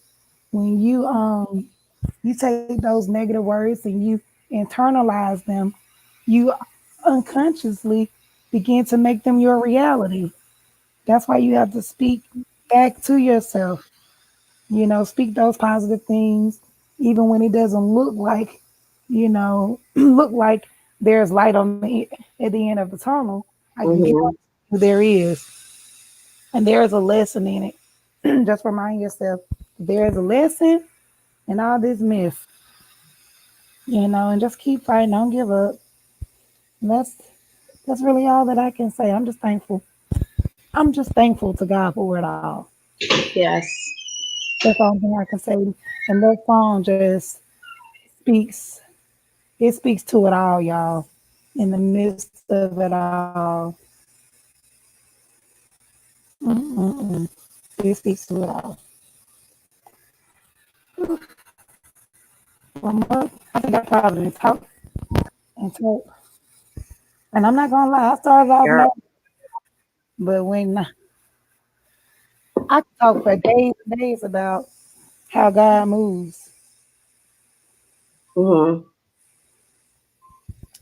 When you take those negative words and you internalize them, you unconsciously begin to make them your reality. That's why you have to speak back to yourself. Speak those positive things, even when it doesn't look like, look like there's light at the end of the tunnel. I can guarantee Hmm. you there is, and there is a lesson in it. Just remind yourself there is a lesson in all this myth, and just keep fighting. Don't give up. And that's really all that I can say. I'm just thankful. I'm just thankful to God for it all. Yes. That's the only thing I can say. And that song just speaks. It speaks to it all, y'all. In the midst of it all, it speaks to it all. Well, I think I probably talk and talk. And I'm not gonna lie, I started off Yeah. now, but when I could talk for days and days about how God moves. Hmm.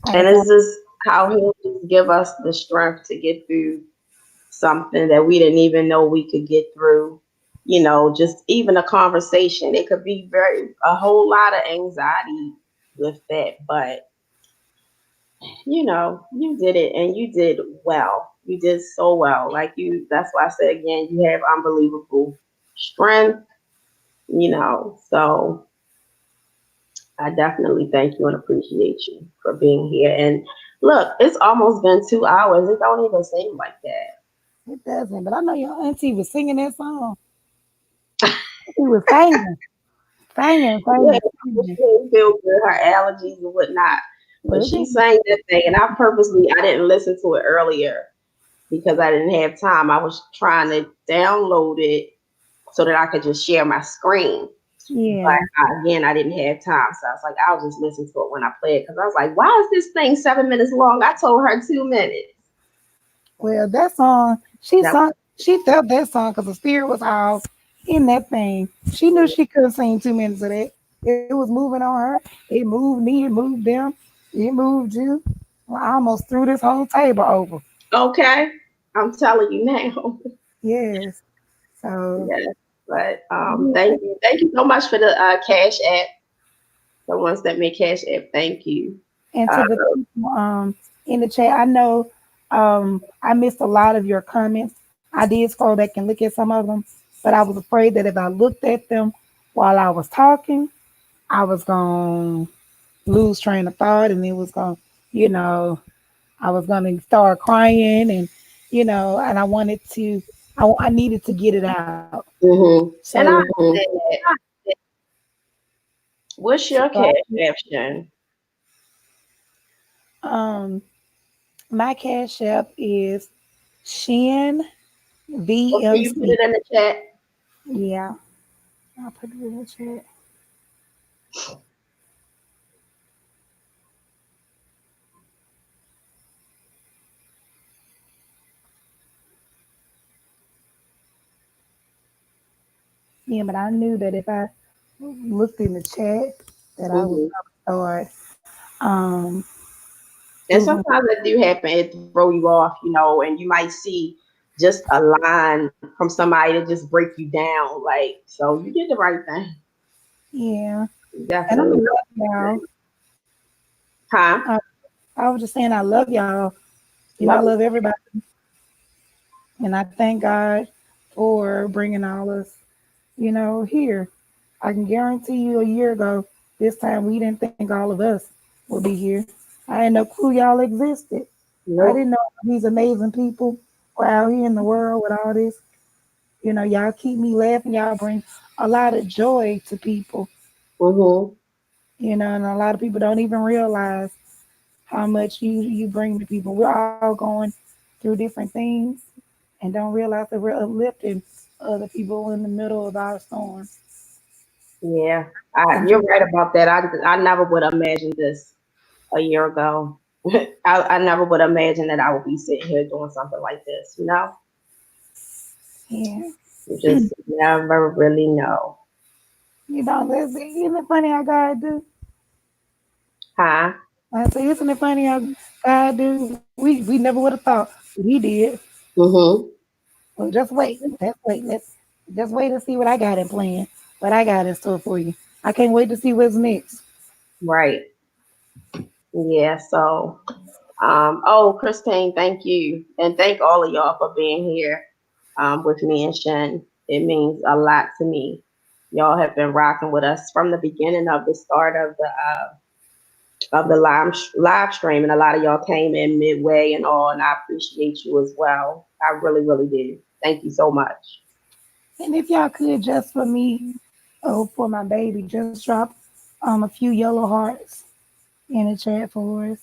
I And can it's talk. just how he'll just give us the strength to get through something that we didn't even know we could get through. Just even a conversation. It could be a whole lot of anxiety with that, but you did it and you did well. You did so well. That's why I said again, you have unbelievable strength, so I definitely thank you and appreciate you for being here. And look, it's almost been 2 hours. It don't even seem like that. It doesn't, but I know your auntie was singing that song. She was singing, singing, Yeah, singing, she singing. didn't feel good, her allergies and whatnot. But But it she didn't. sang that thing, and I didn't listen to it earlier because I didn't have time. I was trying to download it so that I could just share my screen. But Yeah. again, I didn't have time, so I was like, I'll just listen to it when I play it because I was like, why is this thing 7 minutes long? I told her 2 minutes. Well, that song, she That sung, she felt that song because the spirit was all in that thing. She knew she could have seen 2 minutes of that. It was moving on her. It moved me. It moved them. It moved you. Well, I almost threw this whole table over. okay. I'm telling you now. Yes. So, Yes. But yeah. thank you so much for the Cash App. The ones that make Cash App, thank you. And Uh, to the people in the chat, I know I missed a lot of your comments. I did scroll back and look at some of them, but I was afraid that if I looked at them while I was talking, I was going to lose train of thought and it was going to, I was going to start crying and I wanted to, I needed to get it out. and So, I said, what's so your I, Cash App? um, my cash app is Shin Or can you put VMC. it in the chat? Yeah, I'll put it in the chat. Yeah, but I knew that if I looked in the chat, that I would Hmm. start um And doing. sometimes that do happen, it throw you off, and you might see just a line from somebody to just break you down. So you did the right thing. Yeah, You and I definitely did love the right y'all. thing. Huh? I was just saying I love y'all. I Love love everybody, and I thank God for bringing all us, here. I can guarantee you, a year ago, this time we didn't think all of us. will be here. I had no clue y'all existed. I Nope. didn't know these amazing people were out here in the world with all this. Y'all keep me laughing. Y'all bring a lot of joy to people. Mhm. And a lot of people don't even realize how much you bring to people. We're all going through different things and don't realize that we're uplifting other people in the middle of our storms. Yeah. And You're right about that. I never would have imagined this a year ago. I never would imagine that I would be sitting here doing something like this. yeah, You just never really know. isn't it funny how God do? Huh? I say, isn't it funny how God do? We never would have thought He did. Mhm. Well, just wait. Let's wait. Let's just wait and see what I got in plan. What I got in store for you. I can't wait to see what's next. Right. Yeah. So, oh, Christine, thank you, and thank all of y'all for being here, with me and Shen. It means a lot to me. Y'all have been rocking with us from the beginning of the start of the live stream, and a lot of y'all came in midway and all, and I appreciate you as well. I really, really do. Thank you so much. And if y'all could just for me, oh, for my baby, just drop a few yellow hearts in the chat for us.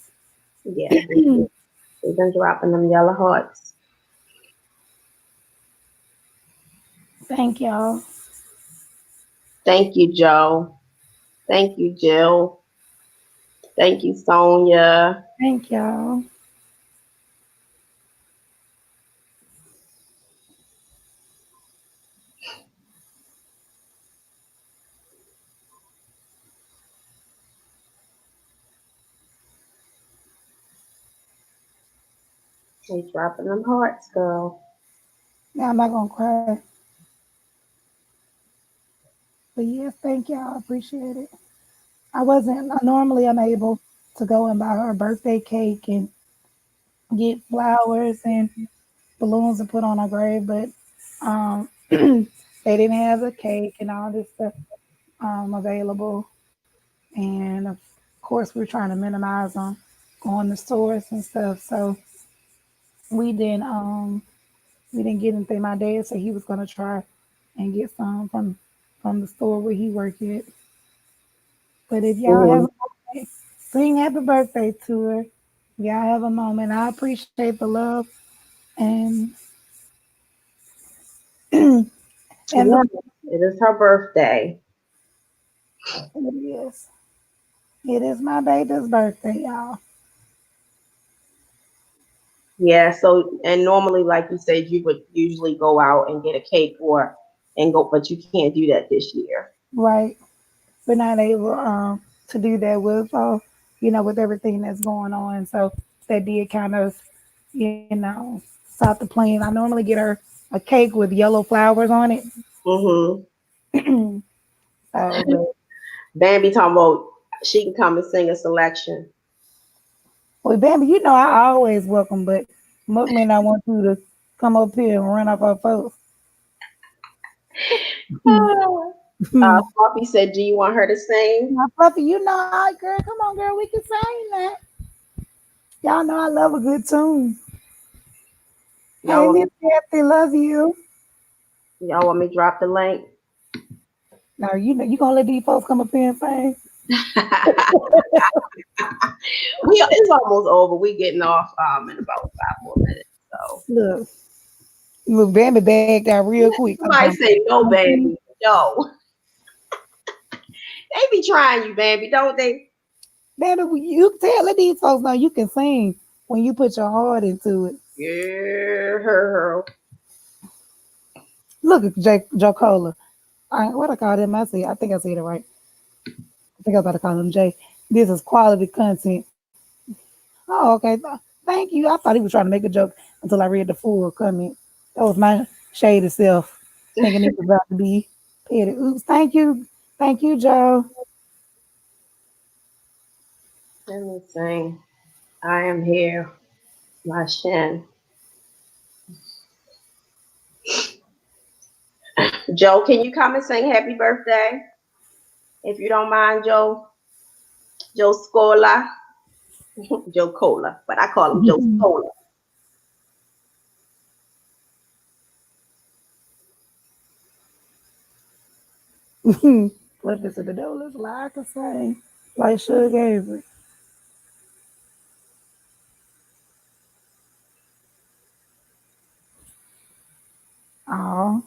Yeah, we've been dropping them yellow hearts. Thank y'all. Thank you, Joe. Thank you, Jill. Thank you, Sonia. Thank y'all. We dropping them hearts, girl. Now I'm not gonna cry. But yes, thank y'all. I appreciate it. I wasn't normally I'm able to go and buy her a birthday cake and get flowers and balloons to put on her grave, but they didn't have the cake and all this stuff available. And of course, we're trying to minimize on going to stores and stuff. So we didn't um we didn't get anything. My dad said he was gonna try and get some from the store where he worked at. But if y'all have Hmm. a moment, sing happy birthday to her. If y'all have a moment, I appreciate the love and and Yeah, the it is her birthday. it is. It is my baby's birthday, y'all. Yeah, so and normally, like you said, you would usually go out and get a cake or and go, but you can't do that this year. Right. We're not able to do that with with everything that's going on. So that did kind of, stop the plan. I normally get her a cake with yellow flowers on it. Hmm. So, but Bambi talking about she can come and sing a selection. well, Bambi, I always welcome, but Mook may not want you to come up here and run off our folks. Fluffy said, "Do you want her to sing?" Now, Fluffy, girl, come on, girl, we can sing that. Y'all know I love a good tune. Y'all Hey, want Miss Kathy, love you. y'all want me to drop the link? Now, you gonna let these folks come up here and sing? It's almost over. We getting off in about 5 more minutes. So Look, look, Bambi bagged out real quick. somebody say no, baby, no. They be trying you, baby, don't they? Bambi, you let these folks know you can sing when you put your heart into it. Yeah, her. Look at Joe Cola. What I call him? I think I said it right. I think I was about to call him Jay. This is quality content. Oh, okay. Thank you. I thought he was trying to make a joke until I read the full comment. That was my shady self thinking it was about to be petty. Oops. Thank you. Thank you, Joe. Let me sing. I am here, my Shin. Joe, can you come and sing happy birthday? If you don't mind, Joe. Joe Scola, Joe Cola, but I call him Joe Scola. What is it? The devil is lie I can say. Like Suge Avery. Oh.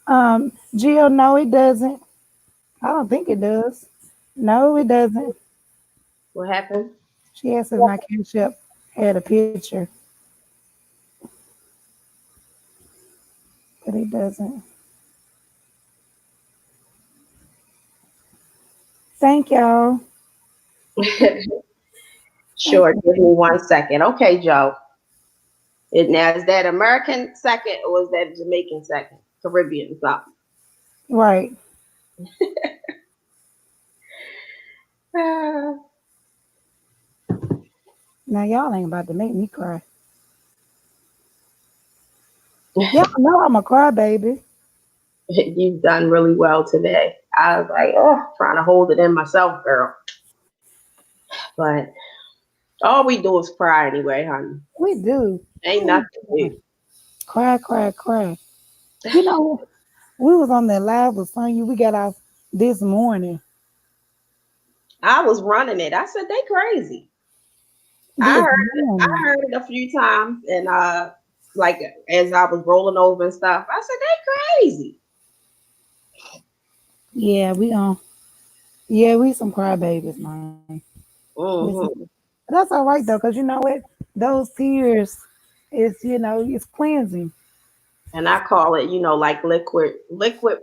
Gio, no, it doesn't. I don't think it does. No, it doesn't. What happened? She asked if my cash app had a picture, but it doesn't. Thank y'all. Thank Sure, give me 1 second. Okay, Joe. Now is that American second or is that Jamaican second? Caribbean something. Right. Now y'all ain't about to make me cry. Y'all know I'm a crybaby. You've done really well today. I was like, oh, trying to hold it in myself, girl. But all we do is cry anyway, honey. We do. Ain't nothing to do. Cry, cry, cry. You know, we was on that live with Sonya. We got off this morning. I was running it. I said they crazy. I This heard I morning. heard it a few times, and like as I was rolling over and stuff, I said they crazy. Yeah, we on. Yeah, we some crybabies, man. We some, Hmm. that's all right though, cause you know what? Those tears is it's cleansing. And I call it, like liquid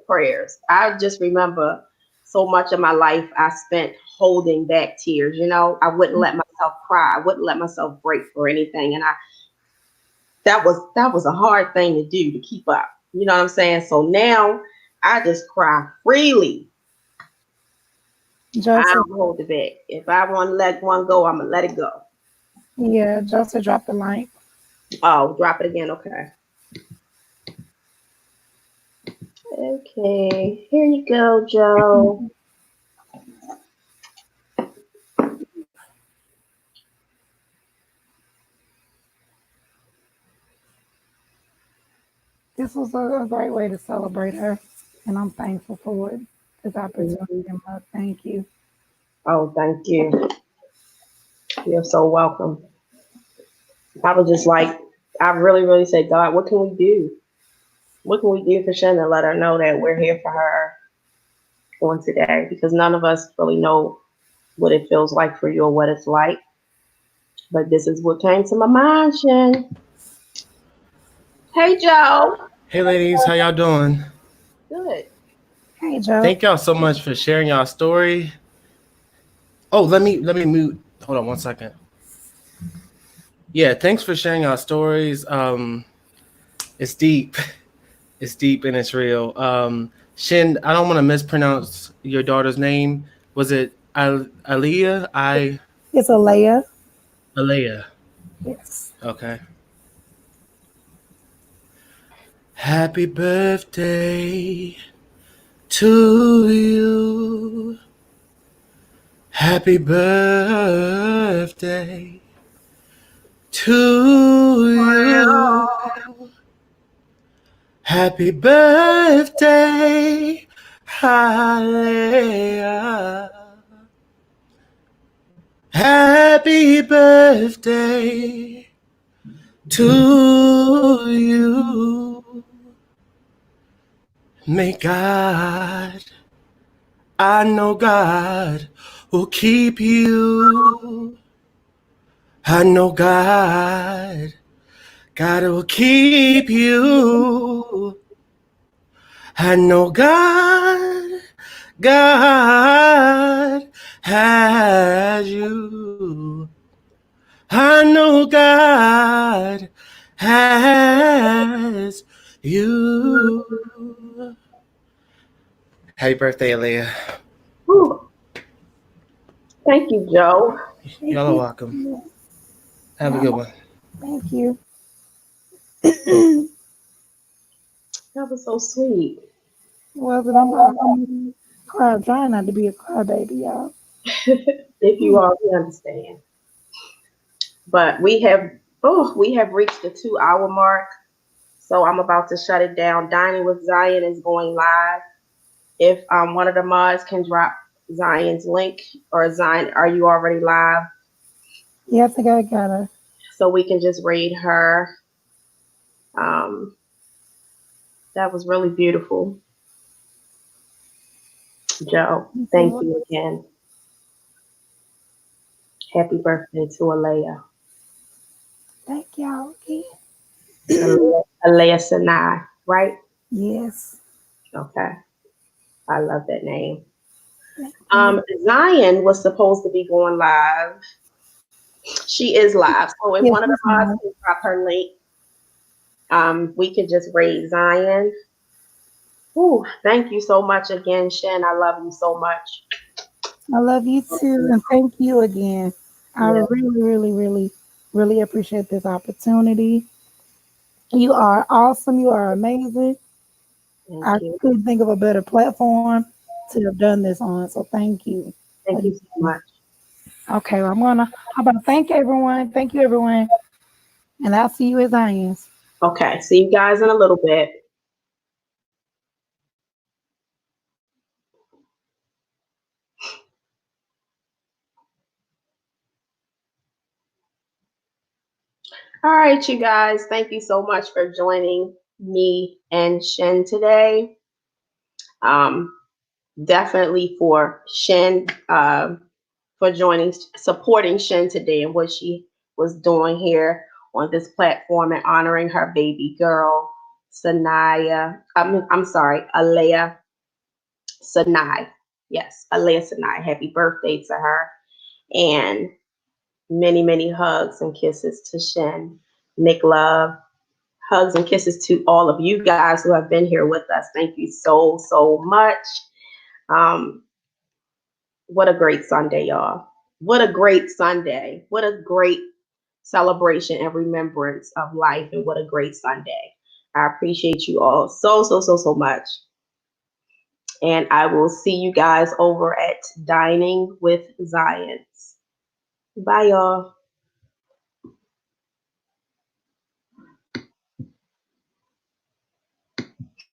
prayers. I just remember so much of my life I spent holding back tears. I wouldn't let myself cry. I wouldn't let myself break for anything, and I that was a hard thing to do to keep up. You know what I'm saying? So now I just cry freely. I Joseph, don't hold it back. If I want to let one go, I'm gonna let it go. yeah, Joseph dropped the link. Oh, drop it again. Okay. Okay. Here you go, Joe. This was a great way to celebrate her, and I'm thankful for it. This opportunity, Mhm. Mother. Thank you. Oh, thank you. You're so welcome. I was just like, I really, really said, God, what can we do? What can we do for Shannon to let her know that we're here for her on today? Because none of us really know what it feels like for you or what it's like. But this is what came to my mind, Shan. Hey, Joe. Hey ladies, how y'all doing? Good. Hey, Joe. Thank y'all so much for sharing y'all story. Oh, let me mute. Hold on 1 second. Yeah, thanks for sharing y'all stories. It's deep. It's deep and it's real. Shin, I don't want to mispronounce your daughter's name. Was it Aliyah? It's Aleiya. Aleiya. Yes. Okay. Happy birthday to you. Happy birthday to you. Happy birthday, Aliyah. Happy birthday to you. May God, I know God will keep you. I know God will keep you. I know God has you. I know God has you. Happy birthday, Aliyah. Whew. Thank you, Joe. Thank Y'all are you. welcome. Have a Yeah, good one. thank you. That was so sweet. Was it? I'm trying not to be a crybaby, y'all. If you already understand. But we have reached the 2 hour mark. So I'm about to shut it down. Dining with Zion is going live. If one of the mods can drop Zion's link, or Zion, are you already live? Yeah, I think I got her. So we can just raid her. Um, that was really beautiful, Joe. Thank you again. Happy birthday to Aleiya. Thank y'all again. Aleiya Sinai, right? Yes. Okay. I love that name. Thank you. Zion was supposed to be going live. She is live. So if Yes, one of the it's mods mine. can drop her link, we can just raid Zion. Ooh, thank you so much again, Shen. I love you so much. I love you too, and thank you again. I Yeah, really, really, really, really appreciate this opportunity. You are awesome. You are amazing. thank I you. couldn't think of a better platform to have done this on. So thank you Thank you so again. much. Okay, well, I'm gonna thank everyone. Thank you, everyone, and I'll see you at Zion's. Okay, see you guys in a little bit. All right, you guys. Thank you so much for joining me and Shen today. Um, Definitely for Shen, for supporting Shen today and what she was doing here on this platform and honoring her baby girl, Sanaya. I'm sorry, Aleiya Sanai. Yes, Aleiya Sanai. Happy birthday to her. And many, many hugs and kisses to Shen McLove. Hugs and kisses to all of you guys who have been here with us. Thank you so, so much. Um, what a great Sunday, y'all. What a great Sunday. What a great celebration and remembrance of life. And what a great Sunday. I appreciate you all so, so, so, so much. And I will see you guys over at Dining with Zions. Bye, y'all.